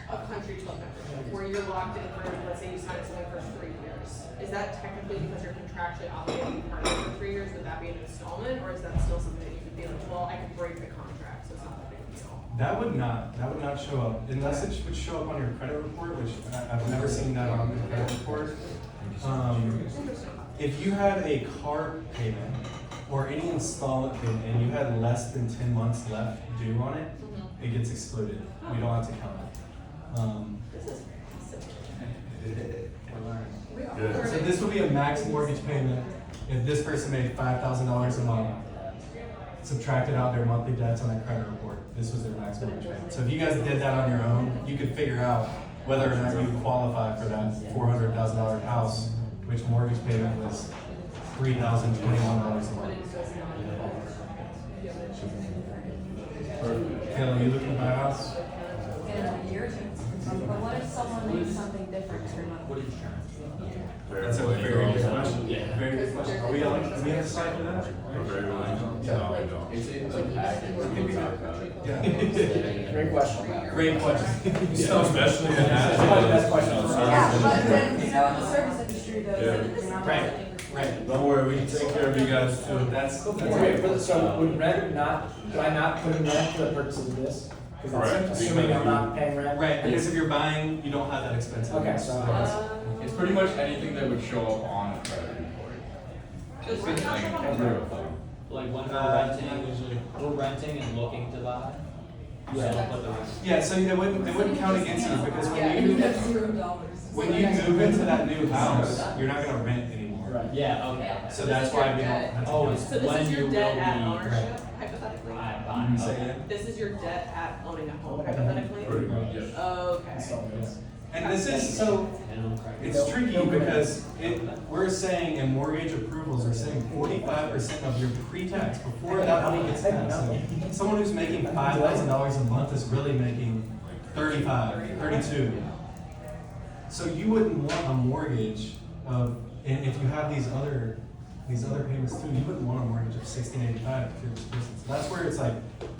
S5: a country club membership, where you're locked in for, let's say you sign something for 3 years? Is that technically because you're contractually obligated to be part of it for 3 years, would that be an installment, or is that still something that you could be like, well, I could break the contract, so it's not that big of a deal?
S2: That would not show up, unless it would show up on your credit report, which I've never seen that on the credit report. If you had a car payment or any installment payment and you had less than 10 months left due on it, it gets excluded. We don't have to count it.
S5: This is fascinating.
S4: Yeah.
S2: So this would be a max mortgage payment if this person made $5,000 a month, subtracted out their monthly debts on their credit report. This was their max mortgage payment. So if you guys did that on your own, you could figure out whether or not you qualify for that $400,000 house, which mortgage payment was $3,021 a month. Kayla, you looking to buy a house?
S8: In a year or two. But what if someone needs something different for money?
S2: That's a very good question. Very good question. Are we on, do we have a slide for that?
S3: It's in the packet.
S2: Yeah.
S7: Great question.
S2: Great question.
S4: So especially in
S1: That's probably the best question for
S8: Yeah,
S1: us.
S8: but then, you know, in the service industry though,
S4: Yeah.
S8: it's not.
S2: Right.
S4: Don't worry, we can take care of you guys too.
S2: That's
S1: Okay, but so would rent not, could I not put in rent for the purposes of this? Because
S4: Correct.
S1: that's assuming I'm not paying rent.
S2: Right, because if you're buying, you don't have that expense.
S1: Okay, so
S3: It's pretty much anything that would show up on a credit report.
S5: Does rent not come on a
S3: Zero.
S9: Like when we're renting and looking to buy.
S2: Yeah, so it wouldn't count against you because when you
S8: $0.
S2: when you move into that new house, you're not gonna rent anymore.
S1: Right.
S9: Yeah, okay.
S2: So that's why we don't have to
S9: Oh,
S2: count.
S9: it's
S5: So this
S9: when
S5: is your
S9: you
S5: debt
S9: will
S5: at
S9: be.
S5: ownership, hypothetically?
S9: Buying,
S2: Say
S9: okay.
S2: again?
S5: This is your debt at owning a home, hypothetically?
S4: Pretty much.
S5: Okay.
S2: And this is, so, it's tricky because we're saying in mortgage approvals, we're saying 45% of your pre-tax before that money gets taxed. So someone who's making $5,000 a month is really making 35, 32. So you wouldn't want a mortgage of, and if you have these other payments too, you wouldn't want a mortgage of $1,685 if you're this person. So that's where it's like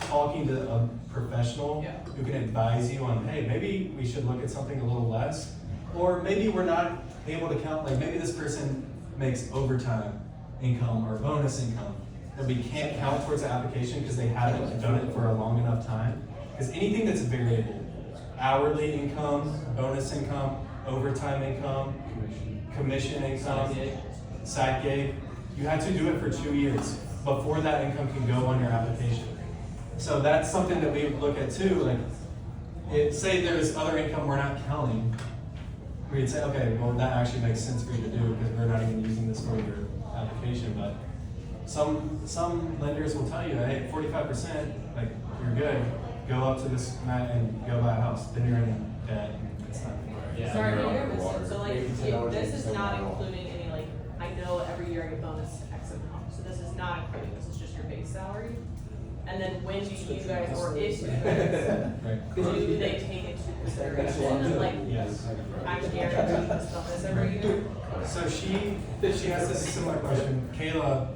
S2: talking to a professional
S5: Yeah.
S2: who can advise you on, hey, maybe we should look at something a little less, or maybe we're not able to count, like maybe this person makes overtime income or bonus income that we can't count towards the application because they haven't done it for a long enough time. Because anything that's variable, hourly income, bonus income, overtime income, commission income, side gig, you have to do it for 2 years before that income can go on your application. So that's something that we look at too, like, say there's other income we're not counting, we'd say, okay, well, that actually makes sense for you to do because we're not even using this for your application, but some lenders will tell you, hey, 45%, like, you're good, go up to this amount and go buy a house, then you're in debt, and it's not.
S9: Yeah.
S5: Sorry, maybe I missed it. So like, this is not including any, like, I know every year I get bonus X amount, so this is not including, this is just your base salary? And then when do you guys, or if you guys,
S2: Right.
S5: do they take into consideration, like,
S2: Yes.
S5: I'm guaranteed this bonus every year?
S2: So she has this similar question, Kayla.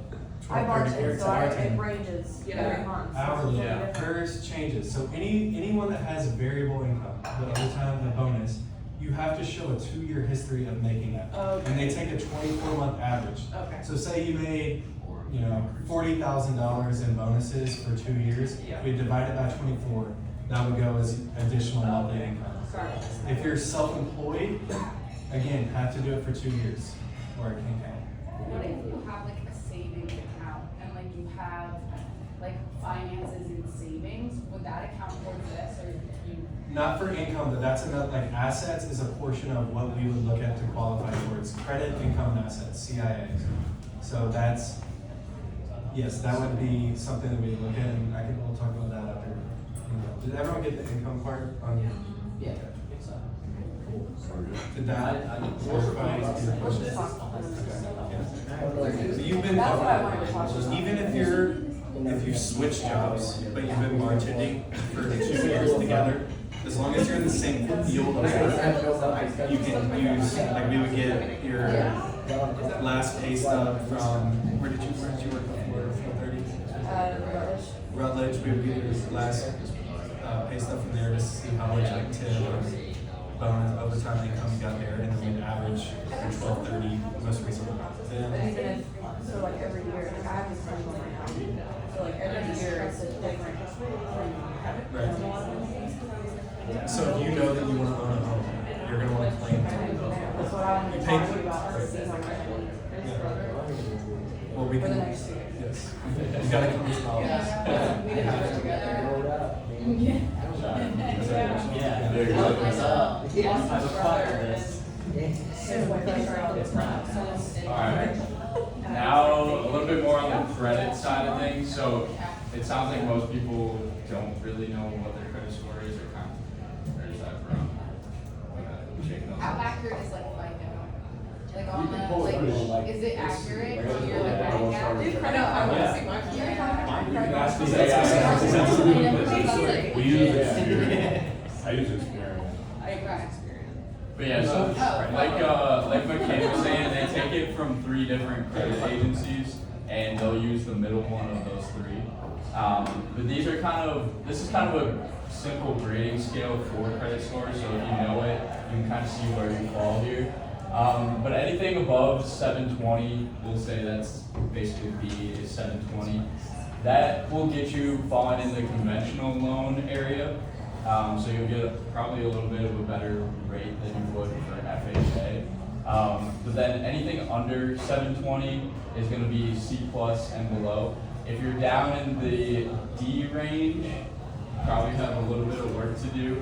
S8: I
S2: 30
S8: bartend,
S2: years
S8: so it
S2: bartending.
S8: ranges
S5: Yeah.
S8: every month. so it's
S2: Hourly,
S8: a little different.
S2: hers changes. So anyone that has variable income, the overtime, the bonus, you have to show a 2-year history of making that.
S5: Okay.
S2: And they take a 24-month average.
S5: Okay.
S2: So say you made you know, $40,000 in bonuses for 2 years, we divide it by 24, that would go as additional monthly income. If you're self-employed, again, have to do it for 2 years, or it can count.
S10: What if you have like a savings account and like you have like finances and savings, would that account towards this or you?
S2: Not for income, but that's another, like assets is a portion of what we would look at to qualify towards credit, income, and assets, CIA. So that's, yes, that would be something that we look at, and we'll talk about that after. Did everyone get the income part on?
S7: Yeah.
S2: Did that clarify your questions? So you've been,
S8: That's what I wanted to talk about.
S2: even if you've switched jobs, but you've been bartending for 2 years together, as long as you're in the same field of work, you can use, like we would get your last pay stub from, where did you work before 4:30? Rutledge, we would get your last pay stub from there just to see how much like tip or bonus overtime income you got there, and then we'd average your 1230 most recent.
S8: But even if, so like every year, like I have this money on my account, so like every year it's a different
S2: Right. So if you know that you want to own a home, you're going to want to claim it.
S8: That's what I wanted to talk to you about, to see how much I
S2: Well, we
S8: for the
S2: can,
S8: next 2 years.
S2: yes. You got to come to college.
S5: We didn't have it together.
S9: Yeah. What's up? I require this.
S3: Alright, now a little bit more on the credit side of things. So it sounds like most people don't really know what their credit score is or kind of, where's that from? Shaking those
S10: How
S3: hands.
S10: accurate is like FICO? Like on
S6: You can pull it
S10: the,
S6: from,
S10: like,
S6: like,
S10: is it accurate
S6: like,
S10: when you're like writing out?
S5: Dude, I know, I want to see my.
S4: We use Experian. I use Experian.
S5: I got experience.
S3: But yeah, so like McKay was saying, they take it from 3 different credit agencies, and they'll use the middle one of those 3. But this is kind of a simple grading scale for credit scores, so if you know it, you can kind of see where you fall here. But anything above 720, we'll say that's basically B is 720. That will get you falling in the conventional loan area. So you'll get probably a little bit of a better rate than you would for FHA. But then anything under 720 is going to be C+ and below. If you're down in the D range, you probably have a little bit of work to do.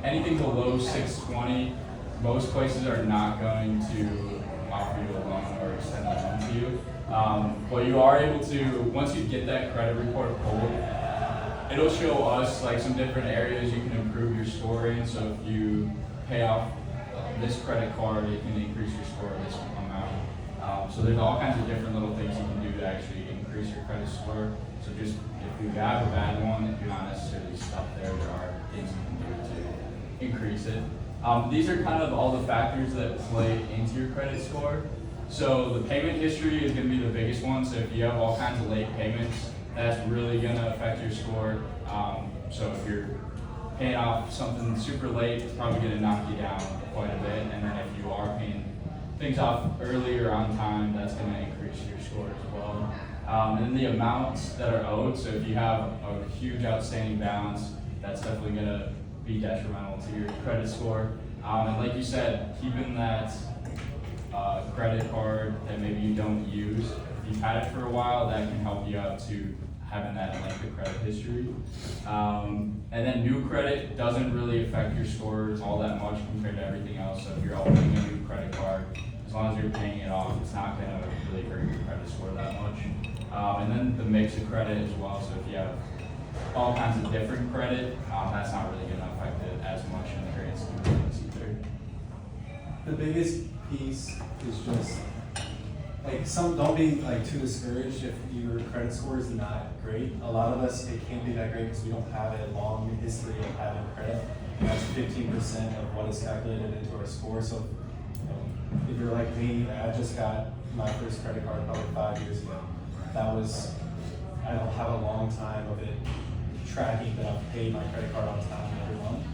S3: Anything below 620, most places are not going to offer you a loan or extend a loan to you. But you are able to, once you get that credit report pulled, it'll show us like some different areas you can improve your score in. So if you pay off this credit card, it can increase your score this amount. So there's all kinds of different little things you can do to actually increase your credit score. So just if you have a bad one, if you're not necessarily stuck there are things you can do to increase it. These are kind of all the factors that play into your credit score. So the payment history is going to be the biggest one. So if you have all kinds of late payments, that's really going to affect your score. So if you're paying off something super late, it's probably going to knock you down quite a bit. And then if you are paying things off early or on time, that's going to increase your score as well. And then the amounts that are owed. So if you have a huge outstanding balance, that's definitely going to be detrimental to your credit score. And like you said, keeping that credit card that maybe you don't use, if you've had it for a while, that can help you out to having that length of credit history. And then new credit doesn't really affect your scores all that much compared to everything else. So if you're opening a new credit card, as long as you're paying it off, it's not going to really hurt your credit score that much. And then the mix of credit as well. So if you have all kinds of different credit, that's not really going to affect it as much in the grand scheme of things either.
S2: The biggest piece is just like don't be like too discouraged if your credit score is not great. A lot of us, it can't be that great because we don't have a long history of having credit. That's 15% of what is calculated into our score. So if you're like me, I just got my first credit card probably 5 years ago. I don't have a long time of it tracking that I've paid my credit card on time every month.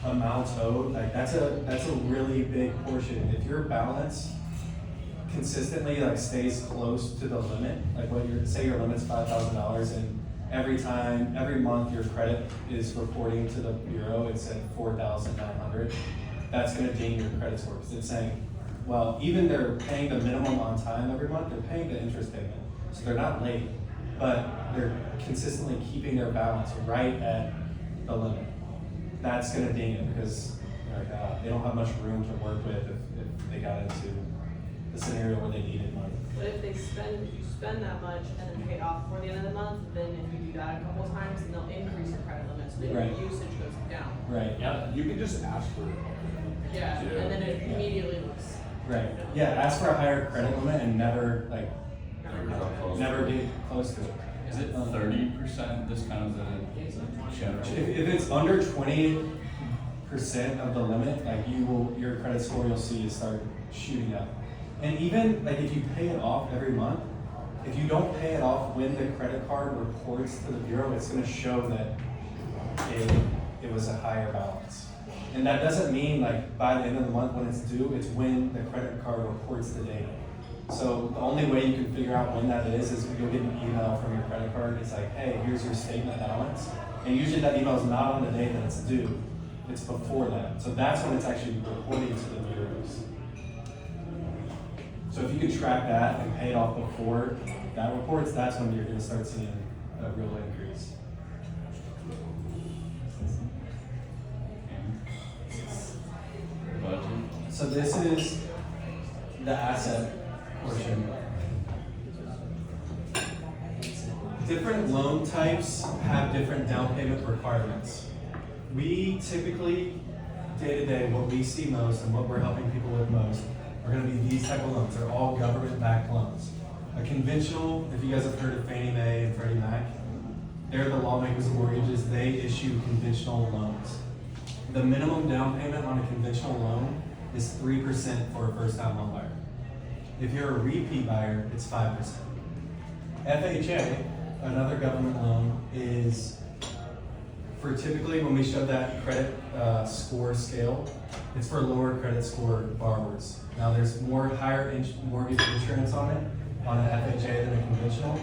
S2: Amounts owed, like that's a really big portion. If your balance consistently like stays close to the limit, like what say your limit's $5,000 and every month your credit is reporting to the bureau, it's at 4,900, that's gonna ding your credit score, because it's saying, well, even they're paying the minimum on time every month, they're paying the interest payment, so they're not late, but they're consistently keeping their balance right at the limit. That's gonna ding it, because they don't have much room to work with if they got into the scenario where they needed money.
S5: But if you spend that much and then pay it off before the end of the month, then if you do that a couple times, then they'll increase your credit limit, so then
S2: Right.
S5: your usage goes down.
S2: Right.
S3: Yeah.
S6: You can just ask for it.
S5: Yeah,
S4: Yeah.
S5: and then it immediately looks.
S2: Right. Yeah, ask for a higher credit limit and never
S4: Never
S2: be close to it.
S3: Is it 30% discount of the general?
S2: If it's under 20% of the limit, like your credit score you'll see is start shooting up. And even like if you pay it off every month, if you don't pay it off when the credit card reports to the bureau, it's gonna show that it was a higher balance. And that doesn't mean like by the end of the month when it's due, it's when the credit card reports the data. So the only way you can figure out when that is you'll get an email from your credit card. It's like, hey, here's your statement balance. And usually that email is not on the day that it's due. It's before that. So that's when it's actually reporting to the bureaus. So if you can track that and pay it off before that reports, that's when you're going to start seeing a real increase.
S3: Budget.
S2: So this is the asset portion. Different loan types have different down payment requirements. We typically, day to day, what we see most and what we're helping people with most are going to be these type of loans. They're all government-backed loans. A conventional, if you guys have heard of Fannie Mae and Freddie Mac, they're the lawmakers of mortgages. They issue conventional loans. The minimum down payment on a conventional loan is 3% for a first-time home buyer. If you're a repeat buyer, it's 5%. FHA, another government loan, is for typically when we show that credit score scale, it's for lower credit score borrowers. Now there's more mortgage insurance on it, on an FHA than a conventional,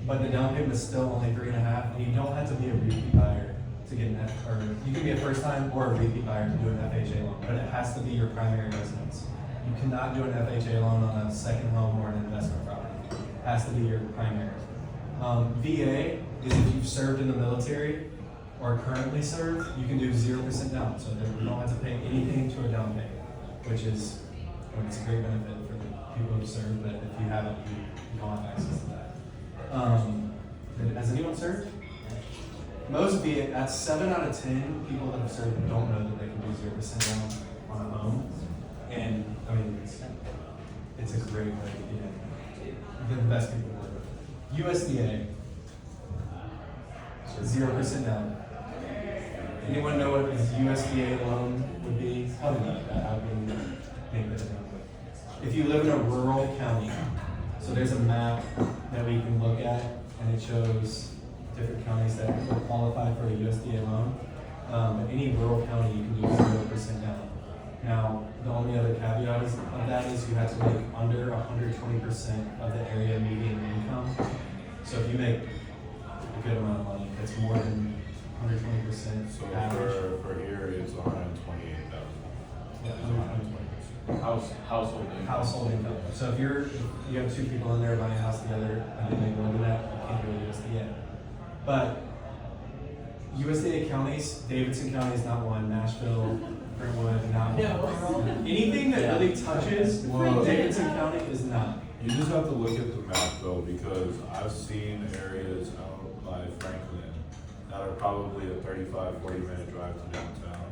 S2: but the down payment is still only 3.5%, and you don't have to be a repeat buyer to get or you can be a first time or a repeat buyer to do an FHA loan, but it has to be your primary residence. You cannot do an FHA loan on a second home or an investment property. It has to be your primary. VA is if you've served in the military or currently serve, you can do 0% down, so that you don't have to pay anything to a down payment, which is, it's a great benefit for the people who serve, but if you haven't, you don't have access to that. Has anyone served? Most VA, that's 7 out of 10 people that have served don't know that they can do 0% down on a home, and I mean, it's a great way to get in. They're the best people to work with. USDA, 0% down. Anyone know what this USDA loan would be? Probably not. I wouldn't think that it would. If you live in a rural county, so there's a map that we can look at, and it shows different counties that will qualify for a USDA loan. Any rural county, you can do 0% down. Now, the only other caveat of that is you have to make under 120% of the area median income. So if you make a good amount of money, that's more than 120%
S4: So
S2: average.
S4: for here, it's 128,000.
S2: Yeah, 120%.
S3: Household income.
S2: Household income. So if you have 2 people in there buying a house together and they make more than that, you can't do a USDA. But USDA counties, Davidson County is not one, Nashville, Brentwood, not one. Anything that really touches Davidson County is not.
S4: You just have to look at the map though, because I've seen areas out by Franklin that are probably a 35, 40-minute drive to downtown,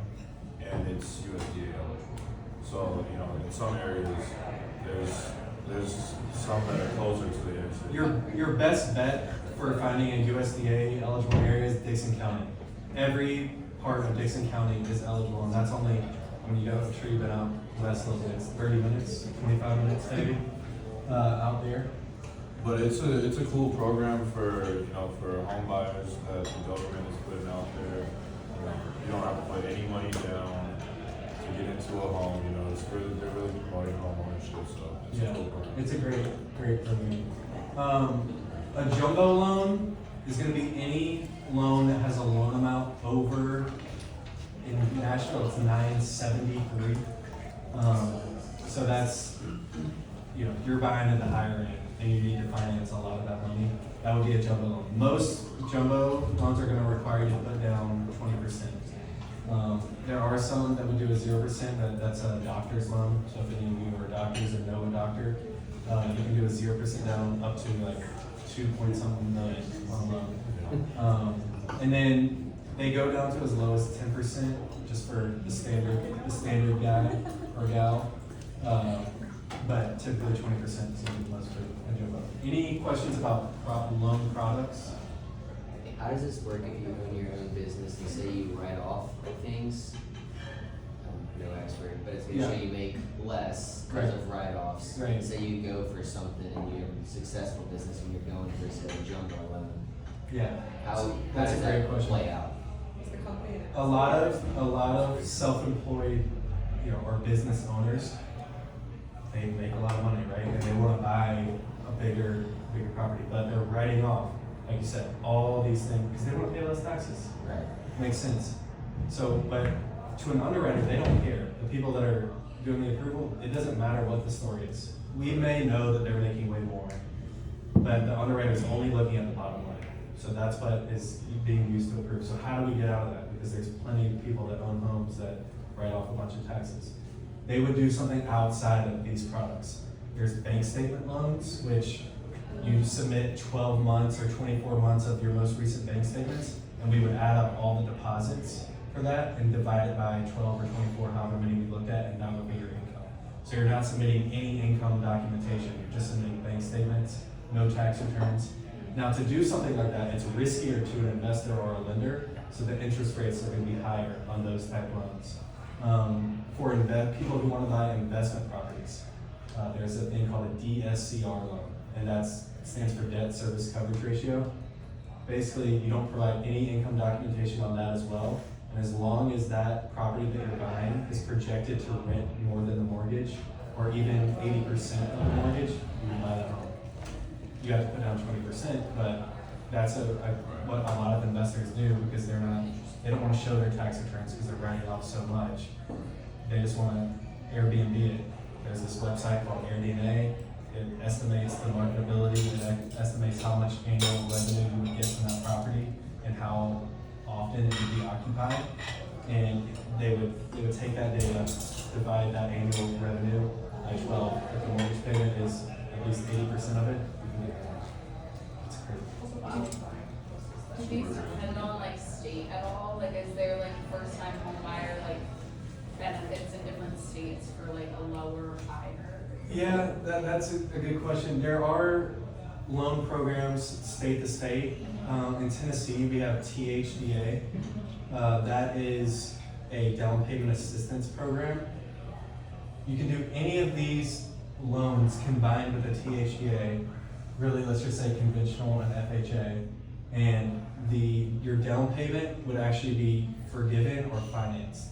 S4: and it's USDA eligible. So, you know, in some areas, there's some that are closer to the inner city.
S2: Your best bet for finding a USDA eligible area is Dixon County. Every part of Dixon County is eligible, and that's only, I mean, I'm sure you've been out west a little bit, it's 30 minutes, 25 minutes maybe, out there.
S4: But it's a cool program for, you know, for home buyers that the government is putting out there. You don't have to put any money down. to get into a home, you know, they're really promoting home ownership, so it's a
S2: Yeah,
S4: cool program.
S2: it's a great program. A jumbo loan is gonna be any loan that has a loan amount over, in Nashville, it's 973. So that's, you know, you're buying at the higher end and you need to finance a lot of that money. That would be a jumbo loan. Most jumbo loans are gonna require you to put down 20%. There are some that would do a 0%, that's a doctor's loan. So if any of you are doctors or know a doctor, you can do a 0% down up to like 2 point something million on a loan. And then they go down to as low as 10% just for the standard guy or gal. But typically 20% is even less for a jumbo. Any questions about loan products?
S11: How does this work if you own your own business and say you write off things? I'm no expert, but it's gonna show
S2: Yeah.
S11: you make less because of write-offs.
S2: Right.
S11: Say you go for something and you're a successful business and you're going for say a jumbo loan.
S2: Yeah.
S11: How
S2: That's
S11: does
S2: a great
S11: that
S2: question.
S11: play out?
S5: Is the company?
S2: A lot of self-employed, you know, or business owners, they make a lot of money, right? And they want to buy a bigger property, but they're writing off, like you said, all these things because they want to pay less taxes.
S11: Right.
S2: Makes sense. So, but to an underwriter, they don't care. The people that are doing the approval, it doesn't matter what the story is. We may know that they're making way more, but the underwriter is only looking at the bottom line. So that's what is being used to approve. So how do we get out of that? Because there's plenty of people that own homes that write off a bunch of taxes. They would do something outside of these products. There's bank statement loans, which you submit 12 months or 24 months of your most recent bank statements, and we would add up all the deposits for that and divide it by 12 or 24, however many we looked at, and that would be your income. So you're not submitting any income documentation, you're just submitting bank statements, no tax returns. Now, to do something like that, it's riskier to an investor or a lender, so the interest rates are gonna be higher on those type loans. For people who wanna buy investment properties, there's a thing called a DSCR loan, and that stands for debt service coverage ratio. Basically, you don't provide any income documentation on that as well, and as long as that property that you're buying is projected to rent more than the mortgage, or even 80% of the mortgage, you can buy that home. You have to put down 20%, but that's what a lot of investors do because they don't want to show their tax returns because they're writing off so much. They just want to Airbnb it. There's this website called AirDNA. It estimates the marketability, it estimates how much annual revenue you would get from that property and how often it would be occupied. And they would take that data, divide that annual revenue by 12. If the mortgage payment is at least 80% of it, you can get more. It's crazy.
S10: Do these depend on like state at all? Like is there like first time home buyer like benefits in different states for like a lower or higher?
S2: Yeah, that's a good question. There are loan programs state to state. In Tennessee, we have THDA. That is a down payment assistance program. You can do any of these loans combined with a THDA, really let's just say conventional and FHA, and your down payment would actually be forgiven or financed.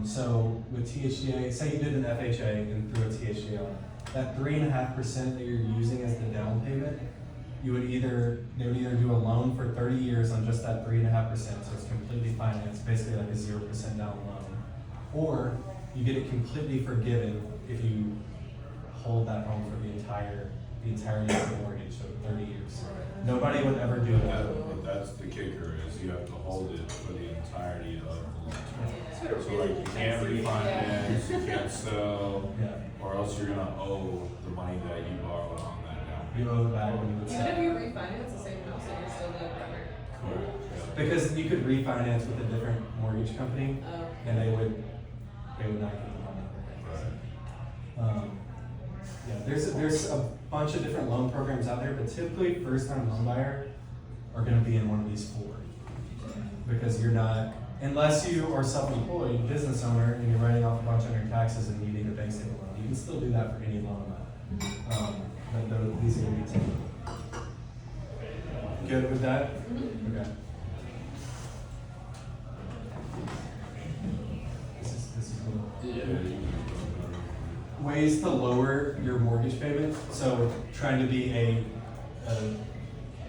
S2: So with THDA, say you did an FHA and threw a THDA on it, that 3.5% that you're using as the down payment, they would either do a loan for 30 years on just that 3.5%, so it's completely financed, basically like a 0% down loan, or you get it completely forgiven if you hold that home for the entirety of the mortgage, so 30 years. Nobody would ever do that.
S4: But that's the kicker, is you have to hold it for the entirety of the loan. So like you can't refinance, you can't sell,
S2: Yeah.
S4: or else you're gonna owe the money that you borrowed on that down
S2: You
S4: payment.
S2: owe it back when you would
S5: Even if
S2: sell.
S5: you refinance the same house and you're still the primary.
S4: Correct.
S2: Because you could refinance with a different mortgage company,
S5: Oh.
S2: and they would not get the money. Yeah, there's a bunch of different loan programs out there, but typically first time homebuyer are gonna be in one of these four. Because you're not, unless you are self-employed business owner and you're writing off a bunch on your taxes and you need a bank statement loan, you can still do that for any loan amount. But these are gonna be typical. Good with that? Okay. This is good. Ways to lower your mortgage payment. So trying to be a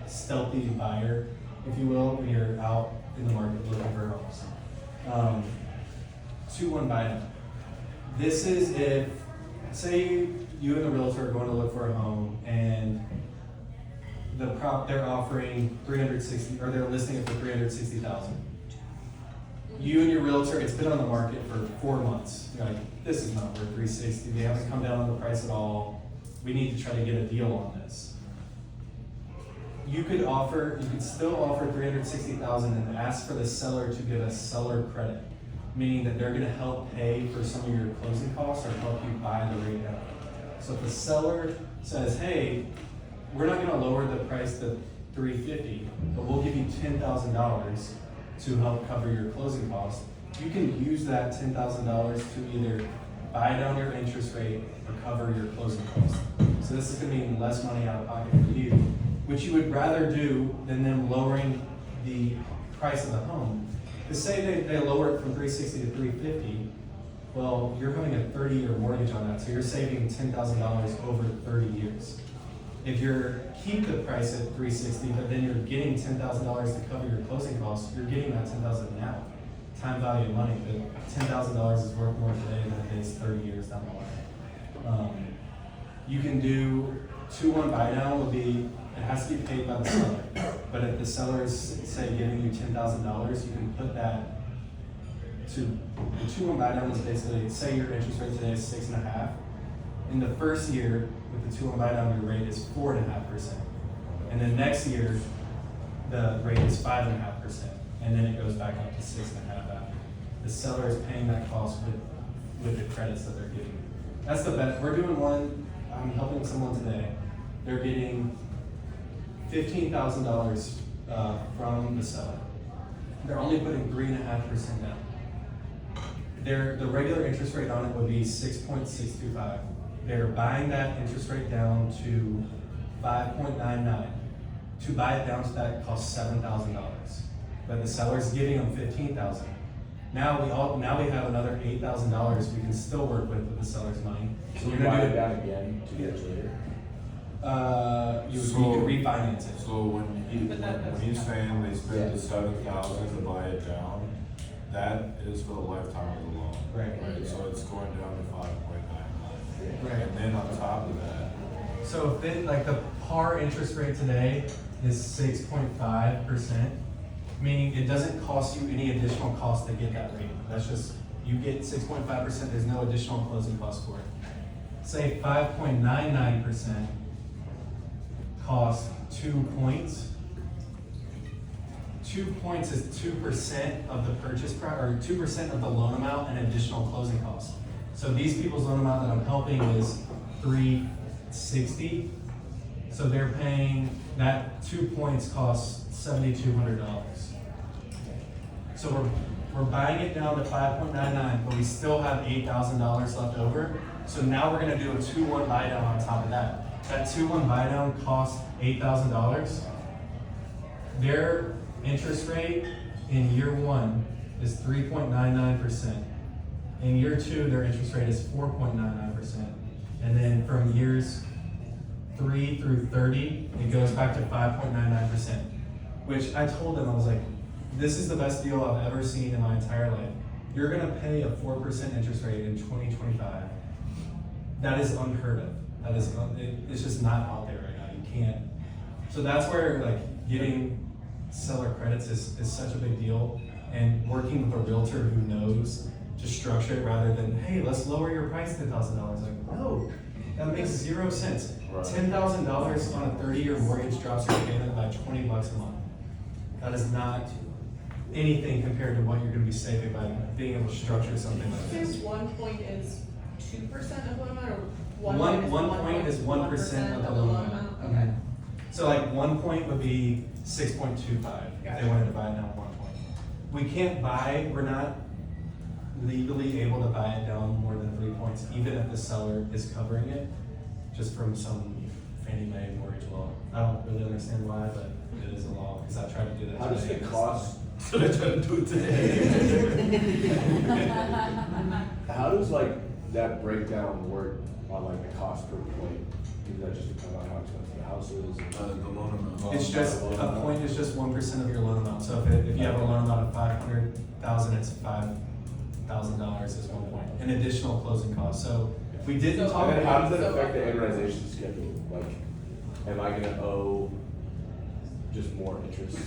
S2: stealthy buyer, if you will, when you're out in the market looking for homes. 2-1 buy down. This is if, say you and the realtor are going to look for a home and they're offering 360, or they're listing it for 360,000. You and your realtor, it's been on the market for 4 months. You're like, this is not worth 360. They haven't come down on the price at all. We need to try to get a deal on this. You could still offer 360,000 and ask for the seller to give a seller credit, meaning that they're gonna help pay for some of your closing costs or help you buy the rate down. So if the seller says, hey, we're not gonna lower the price to 350, but we'll give you $10,000 to help cover your closing costs, you can use that $10,000 to either buy down your interest rate or cover your closing costs. So this is gonna mean less money out of pocket for you, which you would rather do than them lowering the price of the home. Because say they lower it from 360 to 350, well, you're having a 30-year mortgage on that, so you're saving $10,000 over 30 years. If you're keep the price at 360, but then you're getting $10,000 to cover your closing costs, you're getting that $10,000 now. Time value of money, but $10,000 is worth more today than it is 30 years down the line. You can do 2-1 buy down would be, it has to be paid by the seller. But if the seller is, say, giving you $10,000, you can put that to, the 2-1 buy down is basically, say your interest rate today is 6.5. In the first year, with the 2-1 buy down, your rate is 4.5%. And then next year, the rate is 5.5%. And then it goes back up to 6.5 after. The seller is paying that cost with the credits that they're giving you. That's the best. We're doing one, I'm helping someone today. They're getting $15,000 from the seller. They're only putting 3.5% down. The regular interest rate on it would be 6.625. They're buying that interest rate down to 5.99. To buy it down to that costs $7,000. But the seller's giving them $15,000. Now we have another $8,000 we can still work with the seller's money.
S6: So you buy it down again 2 years later?
S2: You could refinance it.
S4: So when he's saying they spent the $7,000 to buy it down, that is for the lifetime of the loan.
S2: Right.
S4: So it's going down to 5.99.
S2: Right.
S4: And then on top of that,
S2: So if it, like the par interest rate today is 6.5%, meaning it doesn't cost you any additional cost to get that rate. That's just, you get 6.5%, there's no additional closing cost for it. Say 5.99% costs 2 points. 2 points is 2% of the purchase price, or 2% of the loan amount and additional closing costs. So these people's loan amount that I'm helping is $360. So they're paying, that 2 points costs $7,200. So we're buying it down to 5.99, but we still have $8,000 left over. So now we're gonna do a 2-1 buy down on top of that. That 2-1 buy down costs $8,000. Their interest rate in year 1 is 3.99%. In year 2, their interest rate is 4.99%. And then from years 3 through 30, it goes back to 5.99%. Which I told them, I was like, this is the best deal I've ever seen in my entire life. You're gonna pay a 4% interest rate in 2025. That is unheard of. That is, it's just not out there right now. You can't. So that's where like getting seller credits is such a big deal, and working with a realtor who knows to structure it rather than, hey, let's lower your price $10,000. Like, no, that makes 0 sense.
S4: Right.
S2: $10,000 on a 30-year mortgage drops your payment by $20 a month. That is not anything compared to what you're going to be saving by being able to structure something like
S5: So
S2: this.
S5: 1 point is 2% of loan amount, or one
S2: Point is 1% of the loan amount.
S5: Okay.
S2: So like 1 point would be 6.25 if they wanted to buy it down 1 point. We can't buy, we're not legally able to buy it down more than 3 points, even if the seller is covering it, just from some Fannie Mae mortgage law. I don't really understand why, but it is a law, because I tried to do that
S6: How does
S2: today.
S6: it cost?
S2: I tried to do it today.
S6: How does like that breakdown work on like the cost per point? Is that just depend on how expensive the house is?
S4: The loan amount.
S2: It's just, a point is just 1% of your loan amount, so if you have a loan amount of 500,000, it's $5,000 is 1 point, an additional closing cost, so we didn't talk
S6: And then how
S2: about.
S6: does that affect the amortization schedule? Like, am I gonna owe just more interest?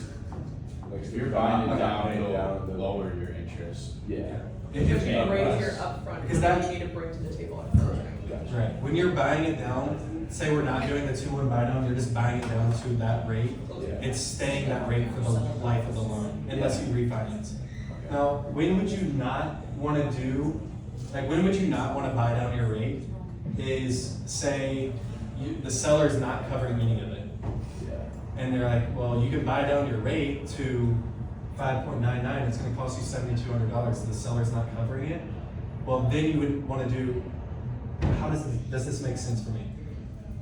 S6: Like,
S3: If you're buying it down,
S6: paying
S3: it'll
S6: the
S3: lower your interest.
S6: Yeah.
S2: If
S5: If
S2: you're
S5: you raise
S3: less.
S5: your upfront,
S2: Because
S5: that
S2: that-
S5: you need to bring to the table at first.
S6: Gotcha.
S2: Right, when you're buying it down, say we're not doing the 2-1 buy down, you're just buying it down to that rate.
S6: Yeah.
S2: It's staying that rate for the life of the loan, unless you refinance. Now, when would you not wanna do, like, when would you not wanna buy down your rate? Is, say, the seller's not covering any of it.
S6: Yeah.
S2: And they're like, well, you can buy down your rate to 5.99, it's gonna cost you $7,200, the seller's not covering it. Well, then you would wanna do, how does this make sense for me?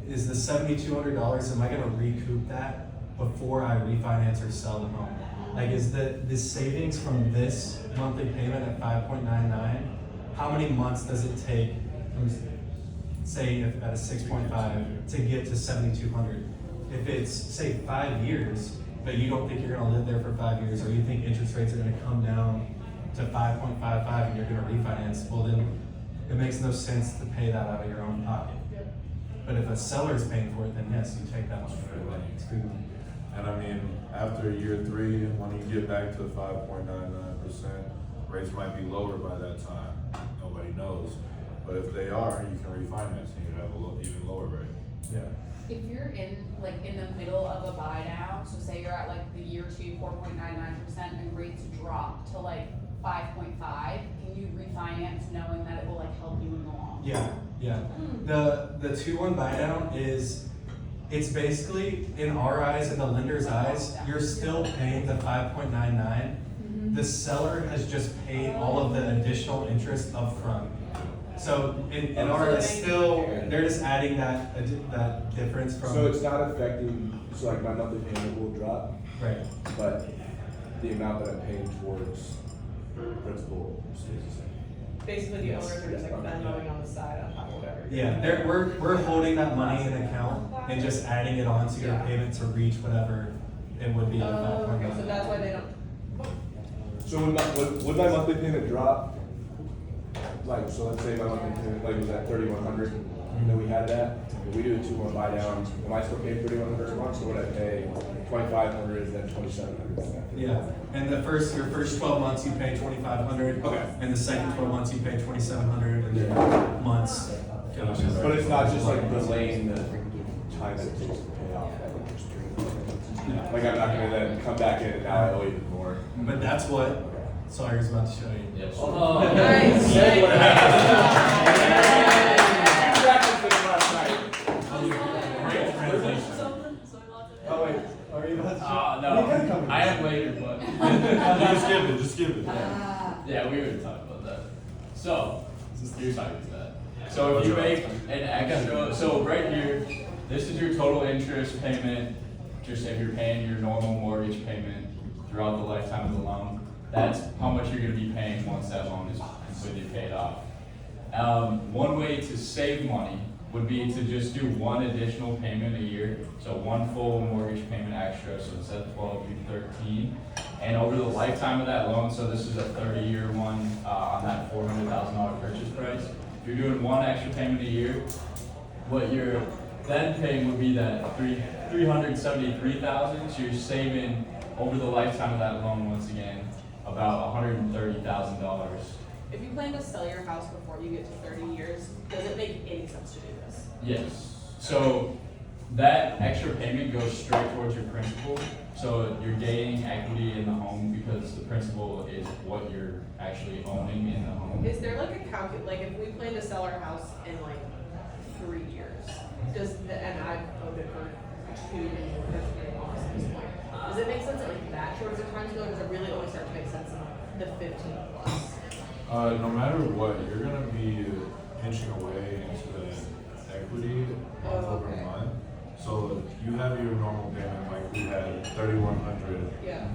S2: Is the $7,200, am I gonna recoup that before I refinance or sell the home? Like, is the savings from this monthly payment at 5.99, how many months does it take from, say, if at a 6.5 to get to 7,200? If it's, say, 5 years, but you don't think you're gonna live there for 5 years, or you think interest rates are gonna come down to 5.55 and you're gonna refinance, well then, it makes no sense to pay that out of your own pocket. But if a seller's paying for it, then yes, you take that money right away. It's good.
S4: And I mean, after year 3, when you get back to 5.99%, rates might be lower by that time. Nobody knows. But if they are, you can refinance and you have even lower rate.
S2: Yeah.
S10: If you're in, like, in the middle of a buy down, so say you're at like the year 2, 4.99% and rates drop to like 5.5, can you refinance knowing that it will like help you in the long?
S2: Yeah, yeah. The 2-1 buy down is, it's basically, in our eyes, in the lender's eyes, you're still paying the 5.99. The seller has just paid all of the additional interest upfront. So in our eyes, still, they're just adding that difference from.
S6: So it's not affecting, so like my monthly payment will drop,
S2: Right.
S6: but the amount that I'm paying towards principal stays the same.
S5: Basically, the owners are just like Venmoing on the side on top of everything.
S2: Yeah, we're holding that money in an account and just adding it on to your payment to reach whatever it would be at
S5: Oh, okay, so
S2: 5.99.
S5: that's why they don't.
S6: So would my monthly payment drop? Like, so let's say my monthly payment like was at 3,100, and then we had that. If we do a 2-1 buy down, am I still paying 3,100 a month? So would I pay 2,500 and then 2,700?
S2: Yeah, and your first 12 months you pay 2,500.
S6: Okay.
S2: And the second 12 months you pay 2,700, and then months.
S6: But it's not just like delaying the time that it takes to pay off that interest rate. Like I'm not gonna then come back in and now I owe even more.
S2: But that's what Sawyer's about to show you.
S3: Yes.
S9: Oh,
S5: Nice.
S2: Oh wait, are you about to?
S3: No, I am later, but.
S4: Just give it.
S3: Yeah, we already talked about that. So, here's how you do that. So if you make an extra, so right here, this is your total interest payment, just if you're paying your normal mortgage payment throughout the lifetime of the loan, that's how much you're gonna be paying once that loan is completely paid off. One way to save money would be to just do one additional payment a year, so one full mortgage payment extra, so instead of 12, you do 13. And over the lifetime of that loan, so this is a 30-year one on that $400,000 purchase price. If you're doing one extra payment a year, what you're then paying would be that $373,000. So you're saving over the lifetime of that loan once again about $130,000.
S5: If you plan to sell your house before you get to 30 years, does it make any sense to do this?
S3: Yes. So that extra payment goes straight towards your principal. So you're gaining equity in the home because the principal is what you're actually owning in the home.
S5: Is there like a like if we plan to sell our house in like 3 years, and I've owned it for 2 years almost at this point, does it make sense at like that short of a time scale, or does it really only start to make sense in the 15 plus?
S4: No matter what, you're gonna be inching away into the equity month over month. So you have your normal payment, like we had 3,100.
S5: Yeah.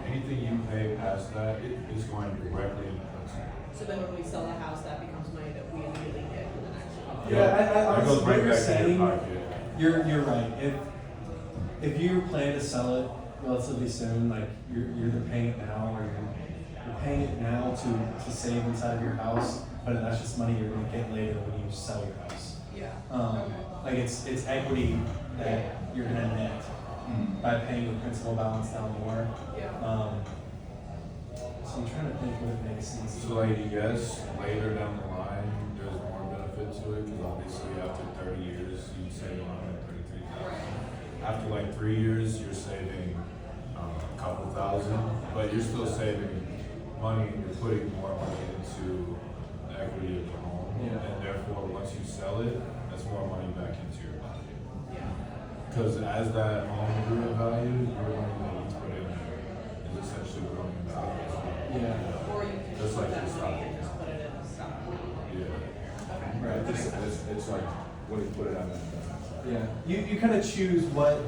S4: Anything you pay past that, it is going directly into principal.
S5: So then when we sell the house, that becomes money that we immediately get in the next month.
S4: That goes right
S2: what you're
S4: back in
S2: saying,
S4: your pocket.
S2: you're right. If you plan to sell it relatively soon, like you're either paying it now or you're paying it now to save inside of your house, but that's just money you're gonna get later when you sell your house.
S5: Yeah.
S2: Like it's equity that you're gonna net by paying the principal balance down more.
S5: Yeah.
S2: So I'm trying to think what it makes sense.
S4: So like, yes, later down the line, there's more benefit to it, because obviously after 30 years, you save $133,000. After like 3 years, you're saving a couple thousand, but you're still saving money, and you're putting more money into the equity of the home.
S2: Yeah.
S4: And therefore, once you sell it, that's more money back into your pocket.
S5: Yeah.
S4: Because as that home grew in value, your money that you put in there is essentially growing in value as well.
S2: Yeah.
S5: Or you can
S4: Just
S5: just put
S4: like
S5: that
S4: your
S5: money
S4: stock.
S5: and just put it in a stock.
S4: Yeah.
S6: Right, it's like, when you put it on that.
S2: Yeah. You kind of choose what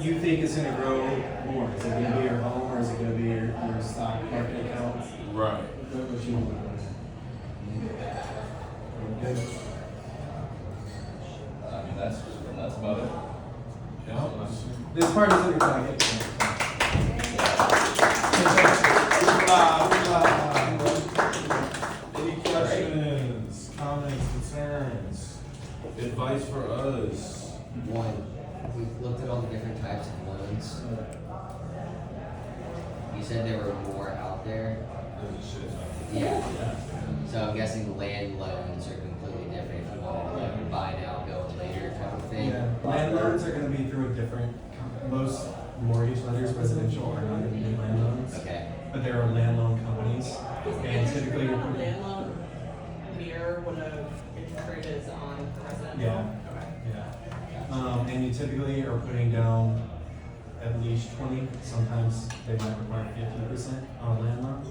S2: you think is gonna grow more. Is it gonna be your home or is it gonna be your stock market account?
S4: Right.
S2: What you want. Good.
S3: I mean, that's about it.
S4: Yeah.
S2: This part is in your pocket.
S4: Any questions, comments, concerns, advice for us?
S11: One, we've looked at all the different types of loans. You said there were more out there.
S4: There's a shit ton.
S11: Yeah. So I'm guessing land loans are completely different if you wanted to like buy now, go later type of thing.
S2: Yeah. Land loans are gonna be through a different, most mortgage lenders, residential, are not gonna do land loans.
S11: Okay.
S2: But there are land loan companies, and typically you're
S5: a
S2: putting.
S5: land loan mirror what a interest rate is on a residential.
S2: Yeah.
S5: Okay.
S2: Yeah. And you typically are putting down at least 20, sometimes they might require 50% on a land loan.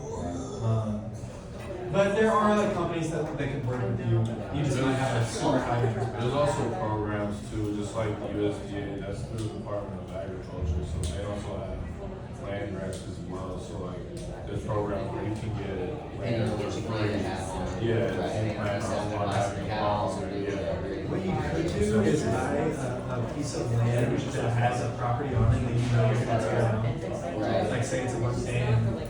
S2: But there are other companies that could work with you. You just might have a super high interest rate.
S4: There's also programs too, just like the USDA, that's through the Department of Agriculture, so they also have land grants as well, so like, there's programs where you can get.
S11: And it'll get you money to have one.
S4: Yeah,
S11: Right, and
S4: it's
S11: then sell the last of the house or do whatever.
S2: What you could do is buy a piece of land that has a property on it that you know you're gonna tear down.
S11: Right.
S2: Like say it's a 110,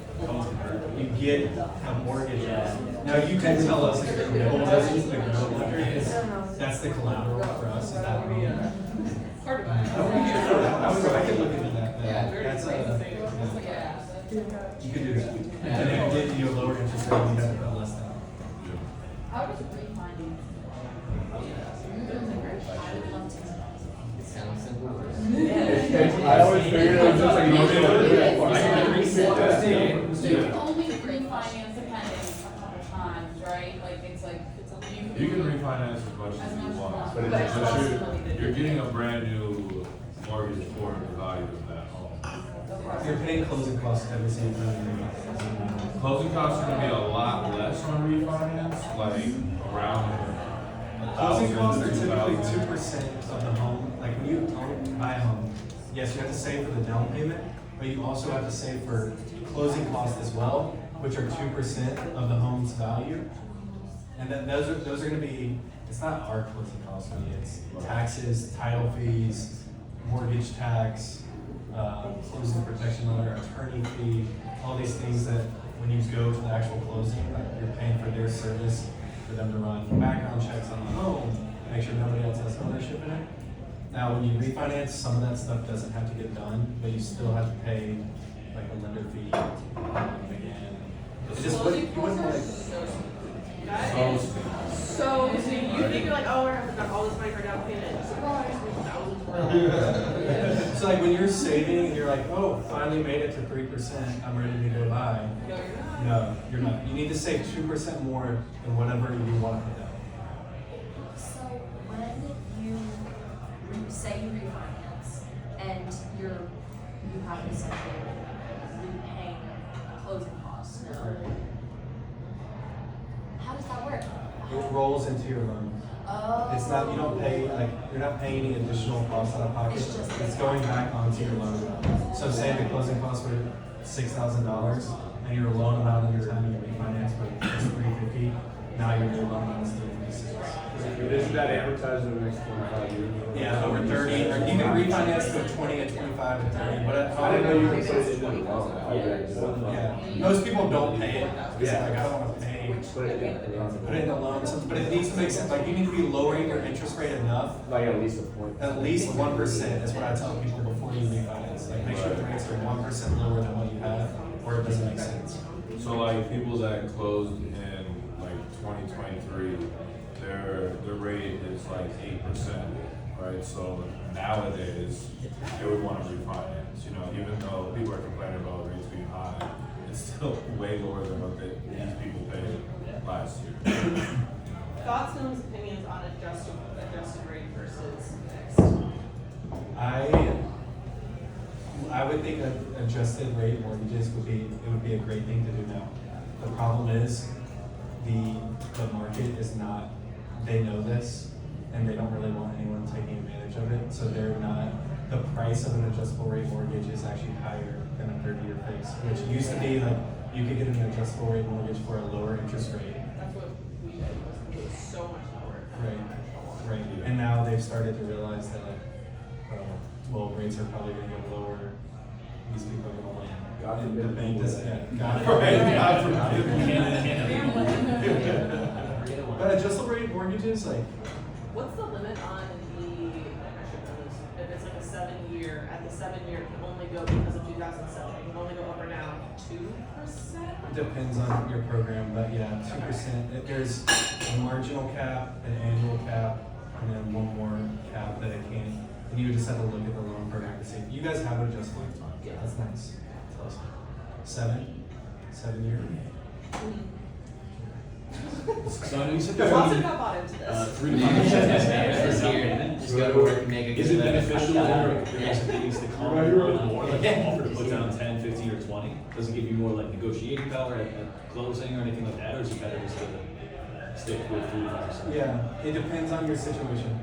S2: you get a mortgage on it. Now you can tell us if the note doesn't, the note lender is, that's the collateral for us, is that
S5: Hard to buy.
S2: I could look into that.
S11: Yeah.
S2: That's
S10: Yeah.
S2: you could do that. And then give you a lower interest rate, you have to put less down.
S10: How does refinance? I would love to.
S11: It sounds simple.
S6: I always figured it was just like,
S10: You can only refinance the pending a couple times, right? Like, it's like,
S4: You can refinance as much as you want,
S6: But
S4: but
S6: it's
S4: you're getting a brand new mortgage for the value of that home.
S2: You're paying closing costs every single time you refinance.
S4: Closing costs are gonna be a lot less on refinance, like around
S2: Closing costs are
S4: 1,000 to
S2: typically
S4: 2,000.
S2: 2% of the home. Like when you buy a home, yes, you have to save for the down payment, but you also have to save for closing costs as well, which are 2% of the home's value. And then those are gonna be, it's not our closing costs, really, it's taxes, title fees, mortgage tax, closing protection letter, attorney fee, all these things that when you go to the actual closing, like you're paying for their service, for them to run background checks on the home, make sure nobody else has ownership in it. Now, when you refinance, some of that stuff doesn't have to get done, but you still have to pay like a lender fee, again. It just wouldn't, you wouldn't like.
S5: That is so you think you're like, oh, I've got all this money for down payment. Surprise, thousands more.
S2: So like when you're saving and you're like, oh, finally made it to 3%, I'm ready to go buy.
S5: No, you're not.
S2: No, you're not. You need to save 2% more than whatever you want to put down.
S12: So when you say you refinance and you have to essentially repay closing costs, no? How does that work?
S2: It rolls into your loan.
S12: Oh.
S2: It's not, you don't pay, like, you're not paying any additional costs out of pocket.
S12: It's just-
S2: It's going back onto your loan. So say the closing costs were $6,000 and your loan amount at the time you refinance was $350. now your new loan is 36.
S6: Isn't that advertised in the next 25 years?
S2: Yeah, over 30, or you can refinance to 20 and 25 and 30, but
S6: I didn't know you could put it into the loan.
S2: Yeah, most people don't pay it, because like, I don't wanna pay,
S6: Put it in the loan.
S2: put it in the loan, but it needs to make sense, like, you need to be lowering your interest rate enough,
S6: Like at least a point.
S2: at least 1% is what I tell people before you refinance, like, make sure the rates are 1% lower than what you have, or it doesn't make sense.
S4: So like people that closed in like 2023, their rate is like 8%, right? So nowadays, they would want to refinance, you know, even though people are complaining about rates being high, it's still way lower than what these people paid last year.
S5: Thoughts, feelings, opinions on adjusted rate versus fixed?
S2: I would think adjusted rate mortgages would be a great thing to do now. The problem is, the market is not, they know this, and they don't really want anyone taking advantage of it, so they're not, the price of an adjustable rate mortgage is actually higher than a 30-year fixed, which used to be like, you could get an adjustable rate mortgage for a lower interest rate.
S5: That's what we did, it was so much lower.
S2: Right, and now they've started to realize that, well, rates are probably gonna get lower, these people are gonna win.
S6: God
S2: And
S6: forbid.
S2: the bank does, yeah, God forbid. But adjustable rate mortgages, like,
S5: What's the limit on the, I should know this, if it's like a 7-year, at the 7-year, it can only go because of 2007, it can only go up or down 2%?
S2: depends on your program, but yeah, 2%. There's a marginal cap, an annual cap, and then one more cap that it can't. And you would just have to look at the loan program to see. You guys have it adjustable? Yeah, that's nice. Tell us. 7 year?
S9: So I know you said
S5: Lots of got bought into this.
S9: 3 to 5%.
S11: This year, just go to work and make a
S9: Is it
S11: good living.
S9: beneficial or things to come or like an offer to put down 10, 15, or 20? Does it give you more like negotiating power at closing or anything like that, or is it better just to stick with 3 to 5%?
S2: Yeah, it depends on your situation.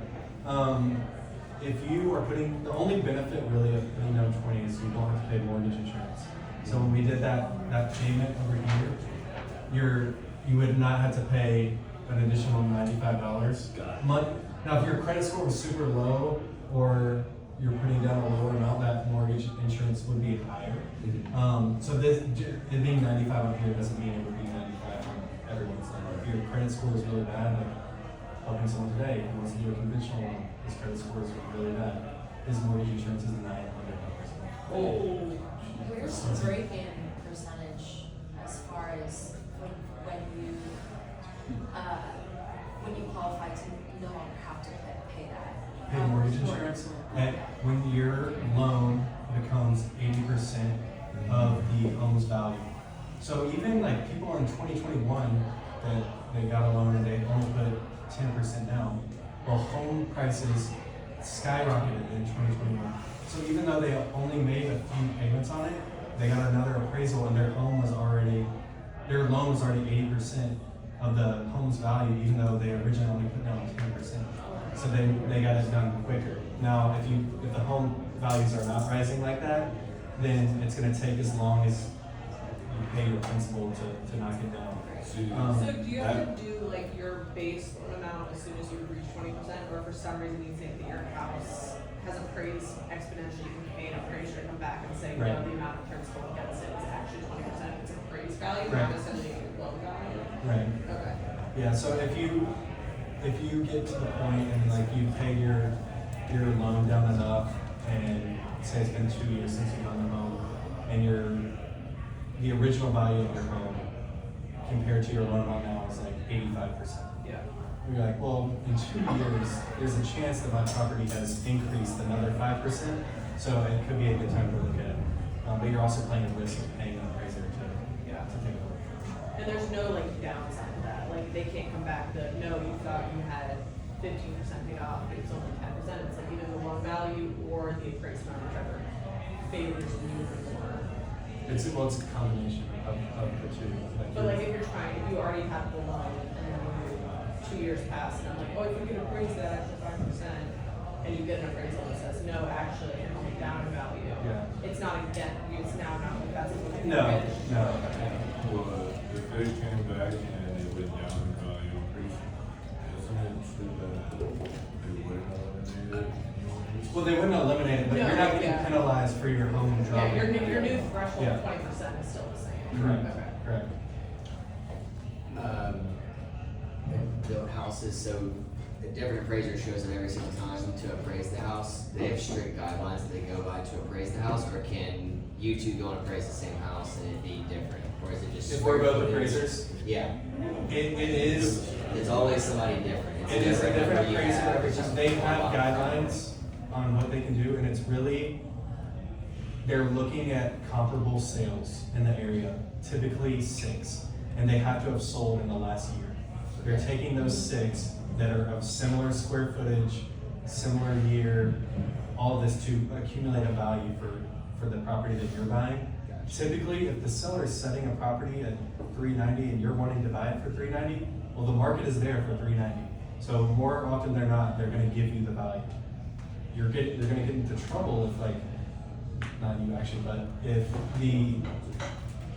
S2: If you are putting, the only benefit really of putting down 20 is you don't have to pay mortgage insurance. So when we did that payment over here, you would not have to pay an additional $95.
S9: Got it.
S2: Now, if your credit score was super low, or you're putting down a lower amount, that mortgage insurance would be higher. So it being 95 on here doesn't mean it would be 95 on everyone's level. If your credit score is really bad, like helping someone today who wants to do a conventional loan, his credit score is really bad, his mortgage insurance is $900.
S12: Oh. Where's the break-in percentage as far as when you qualify to no longer have to pay that?
S2: Pay mortgage insurance, and when your loan becomes 80% of the home's value. So even like people in 2021 that they got a loan and they only put 10% down, well, home prices skyrocketed in 2021. So even though they only made a few payments on it, they got another appraisal and their loan was already 80% of the home's value, even though they originally only put down 10%. So they got it done quicker. Now, if the home values are not rising like that, then it's going to take as long as you pay your principal to knock it down.
S5: So do you have to do like your base loan amount as soon as you reach 20%, or for some reason you think that your house has appraised exponentially, you can pay an appraiser to come back and say,
S2: Right.
S5: no, the amount of principal against it is actually 20%, it's appraised value,
S2: Right.
S5: not necessarily your loan value?
S2: Right.
S5: Okay.
S2: Yeah, so if you get to the point and like you pay your loan down enough, and say it's been 2 years since you've owned the home, and the original value of your home compared to your loan amount now is like 85%.
S5: Yeah.
S2: You're like, well, in 2 years, there's a chance that my property has increased another 5%, so it could be a good time to look at it. But you're also playing a risk of paying an appraiser to take a look.
S5: And there's no like downside to that, like they can't come back that, no, you thought you had 15% paid off, but it's only 10%, it's like either the loan value or the appraised amount, whichever favors you more.
S2: It's a combination of the two.
S5: But like if you already have the loan and then 2 years pass and I'm like, oh, if you can appraise that at 5% and you get an appraisal that says, no, actually, it's only down in value.
S2: Yeah.
S5: It's not it's now not, that's what
S2: No.
S4: Well, if they came back and it went down in value,
S2: Well, they wouldn't eliminate it, but
S5: No,
S2: you're not getting
S5: yeah.
S2: penalized for your home
S5: Yeah,
S2: dropping.
S5: your new threshold
S2: Yeah.
S5: of 20% is still the same.
S2: Correct,
S5: Okay.
S2: correct.
S11: Built houses, so a different appraiser shows up every single time to appraise the house. They have strict guidelines that they go by to appraise the house, or can you two go and appraise the same house and it be different? Or is it just?
S2: If we're
S11: square
S2: both
S11: footage?
S2: appraisers,
S11: Yeah,
S2: it is,
S11: it's always somebody different. It's
S2: it is a
S11: never
S2: different
S11: you
S2: appraiser
S11: have
S2: every time. They have guidelines on what they can do, and it's really, they're looking at comparable sales in the area, typically 6, and they have to have sold in the last year. They're taking those 6 that are of similar square footage, similar year, all of this to accumulate a value for the property that you're buying. Typically, if the seller is setting a property at $390 and you're wanting to buy it for $390, well, the market is there for $390. So more often than not, they're gonna give you the value. You're gonna get into trouble if, like, not you actually, but if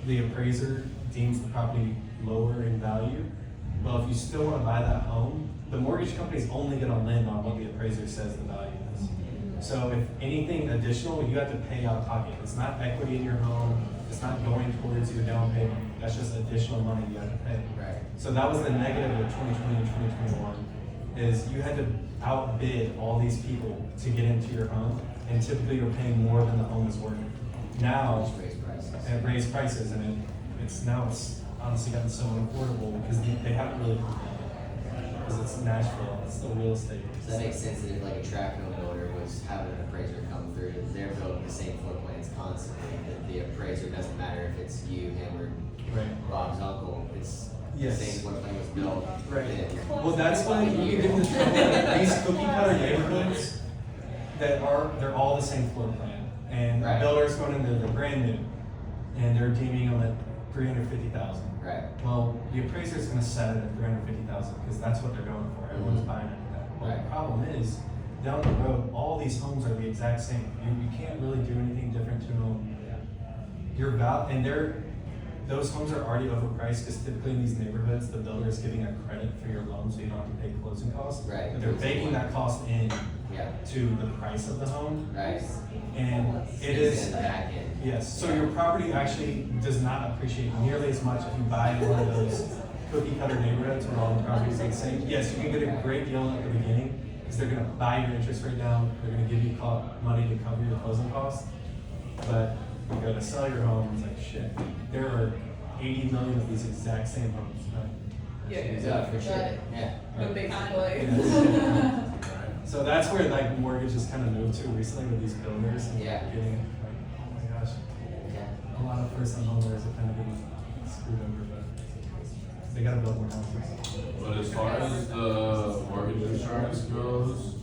S2: the appraiser deems the property lower in value, well, if you still wanna buy that home, the mortgage company's only gonna lend on what the appraiser says the value is. So if anything additional, you have to pay out of pocket. It's not equity in your home, it's not going towards your down payment, that's just additional money you have to pay.
S11: Right.
S2: So that was the negative of 2020 and 2021, is you had to outbid all these people to get into your home, and typically you're paying more than the home is worth. Now,
S11: Just raise prices.
S2: it raised prices, and it's honestly gotten so unaffordable because they haven't really, because it's Nashville, it's the real estate.
S11: So that makes sense that if like a tract home builder was having an appraiser come through, they're building the same floor plans constantly, that the appraiser doesn't matter if it's you, him, or
S2: Right.
S11: Bob's uncle, it's the
S2: Yes.
S11: same floor plan was built.
S2: Right.
S11: then
S2: Well, that's when you get into trouble. These cookie cutter neighborhoods they're all the same floor plan. And
S11: Right.
S2: builders going in there, they're brand new, and they're deeming them at 350,000.
S11: Right.
S2: Well, the appraiser's gonna set it at 350,000 because that's what they're going for. Everyone's buying it at that. Well,
S11: Right.
S2: the problem is, down the road, all these homes are the exact same. You can't really do anything different to them. Those homes are already overpriced because typically in these neighborhoods, the builder is giving a credit for your loan, so you don't have to pay closing costs.
S11: Right.
S2: But they're baking that cost in
S11: Yeah.
S2: to the price of the home.
S11: Right.
S2: And it
S11: It's
S2: is,
S11: in the back end.
S2: yes, so your property actually does not appreciate nearly as much if you buy in one of those cookie cutter neighborhoods where all the properties are the same. Yes, you can get a great deal at the beginning, because they're gonna buy your interest rate down, they're gonna give you money to cover your closing costs. But you gotta sell your home, it's like, shit, there are 80 million of these exact same homes, right?
S11: Yeah, for sure, yeah.
S5: But basically.
S2: Yes. So that's where like mortgages kind of moved to recently with these builders and
S11: Yeah.
S2: getting like, oh my gosh,
S11: Yeah.
S2: a lot of first time homeowners are kind of getting screwed over, but they gotta build more houses.
S4: But as far as the mortgage insurance goes,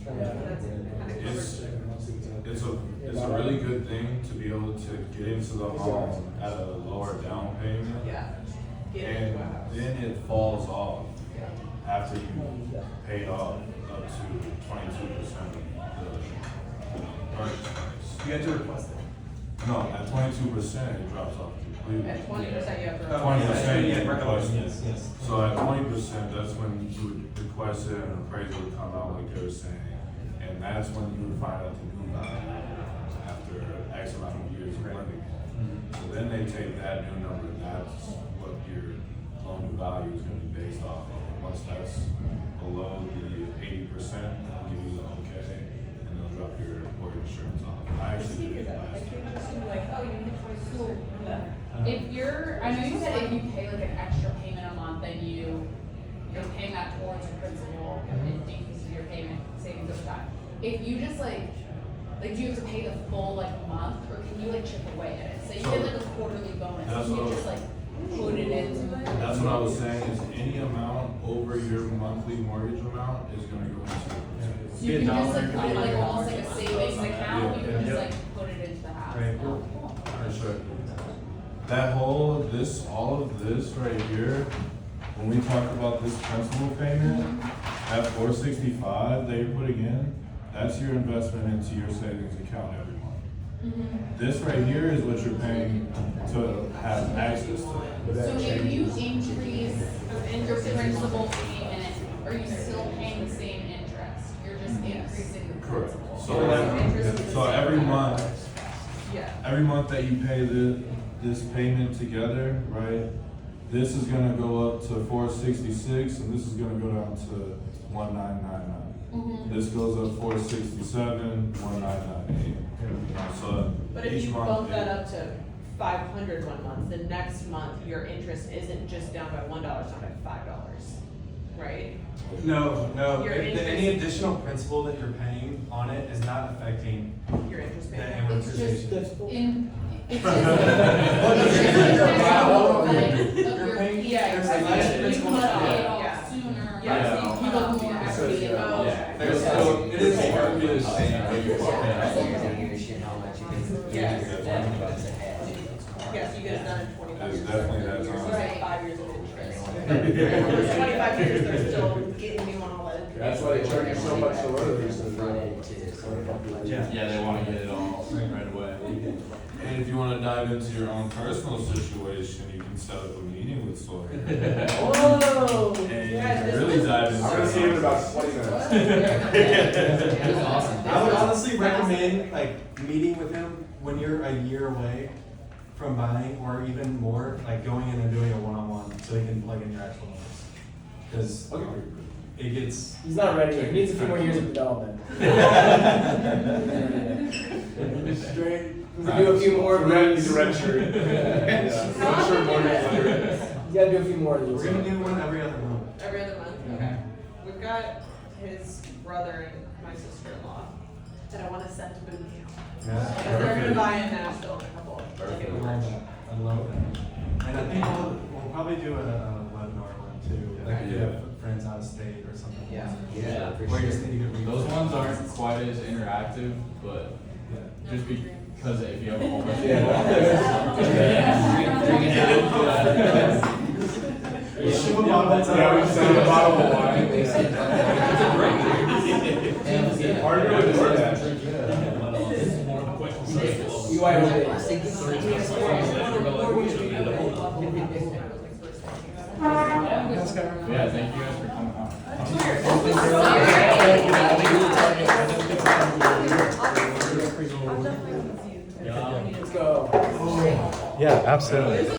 S4: it's a really good thing to be able to get into the home at a lower down payment.
S5: Yeah. Get
S4: And
S5: into a house.
S4: then it falls off after you paid off up to 22% of the purchase price.
S2: You have to request it.
S4: No, at 22% it drops off completely.
S5: At 20% you have to.
S4: 20%
S2: Yeah,
S4: you request it.
S2: yes, yes.
S4: So at 20%, that's when you would request it and an appraisal would come out like they were saying. And that's when you would find out the new value after X amount of years of living. So then they take that new number and that's what your loan to value is gonna be based off of. Once that's below the 80%, they'll give you the okay and they'll drop your mortgage insurance off. I actually did it last year.
S5: Like, oh, you need to.
S10: If you're, I know you said if you pay like an extra payment a month, then you're paying that towards your principal, it decreases your payment savings over time. If you just like, do you have to pay the full like month, or can you like chip away at it? So you get like a quarterly bonus,
S4: That's
S10: you can
S4: what-
S10: just like put it into it.
S4: That's what I was saying, is any amount over your monthly mortgage amount is gonna go into your
S10: So you can just like put it like
S2: $1.
S10: almost like a savings account, you can
S2: Yeah.
S10: just like put it into the house.
S2: Right.
S10: Oh, cool.
S4: For sure. That all of this right here, when we talk about this principal payment, that $465 that you're putting in, that's your investment into your savings account every month. This right here is what you're paying to have access to.
S10: So if you increase your principal payment, are you still paying the same interest? You're just increasing
S4: Correct. So
S5: Interest
S4: so every month,
S5: Yeah.
S4: every month that you pay this payment together, right? This is gonna go up to 466, and this is gonna go down to 1999. This goes up 467, 1998. So
S5: But if
S4: each
S5: you
S4: month
S5: bump that
S4: it-
S5: up to 500 one month, the next month, your interest isn't just down by $1, it's down by $5, right?
S2: No,
S5: Your
S2: any
S5: interest-
S2: additional principal that you're paying on it is not affecting
S5: Your interest
S2: the
S5: payment.
S10: It's just
S2: amortization.
S10: in, it's just.
S2: You're paying-
S10: Yeah,
S2: there's
S10: you're
S2: like
S10: right.
S2: less
S10: You
S2: principal
S10: cut
S2: now.
S10: it
S5: Yeah.
S10: off sooner.
S5: Yeah,
S10: right?
S5: so
S10: You
S5: you
S10: cut
S5: cut
S10: off more
S5: off
S10: equity.
S5: the-
S10: Oh,
S3: Yeah.
S2: There's still, it is
S3: It
S2: more.
S3: would be the same way you
S11: Yeah,
S3: put
S11: so
S3: it.
S11: you're taking your shit, how much you can.
S5: Yes.
S11: You're $20 ahead.
S5: Yes, you get it done in 25
S4: It's
S5: years.
S4: definitely that
S5: Years,
S4: time.
S5: right, 5 years of interest. For 25 years, they're still getting you on all that.
S6: That's why they charge you so much to learn these things.
S11: Front end too, so.
S3: Yeah, they wanna get it all right away.
S4: And if you wanna dive into your own personal situation, you can set up a meeting with Sawyer.
S5: Whoa!
S4: And you
S5: Yes,
S4: can
S5: this
S4: really
S5: was-
S4: dive into.
S6: I'm gonna see you in about 20 minutes.
S11: It was awesome.
S2: I would honestly recommend like meeting with him when you're a year away from buying, or even more, like going in and doing a one-on-one so he can plug in your actual numbers. Cause it gets.
S7: He's not ready yet. He needs a few more years of development.
S2: Straight.
S7: He's gonna do a few more of
S6: He's
S7: these.
S6: a red shirt. Red shirt more than
S7: He's gotta do a few more of these.
S2: We're gonna do one every other month.
S5: Every other month? Okay. We've got his brother and my sister-in-law that I wanna send to boot camp. They're gonna buy in Nashville in a couple.
S2: I love that. I love that. And I think we'll probably do a webinar one too. Like if you have friends out of state or something.
S5: Yeah.
S11: Yeah, for
S2: Where you
S11: sure.
S2: just need to get.
S3: Those ones aren't quite as interactive, but just because if you have a whole bunch of people.
S2: Ship a bottle of
S6: Yeah, we just have a bottle of wine. Partner with DoorDash.
S7: UIOB.
S3: Yeah, thank you guys for coming out.
S7: Let's go.
S2: Yeah, absolutely.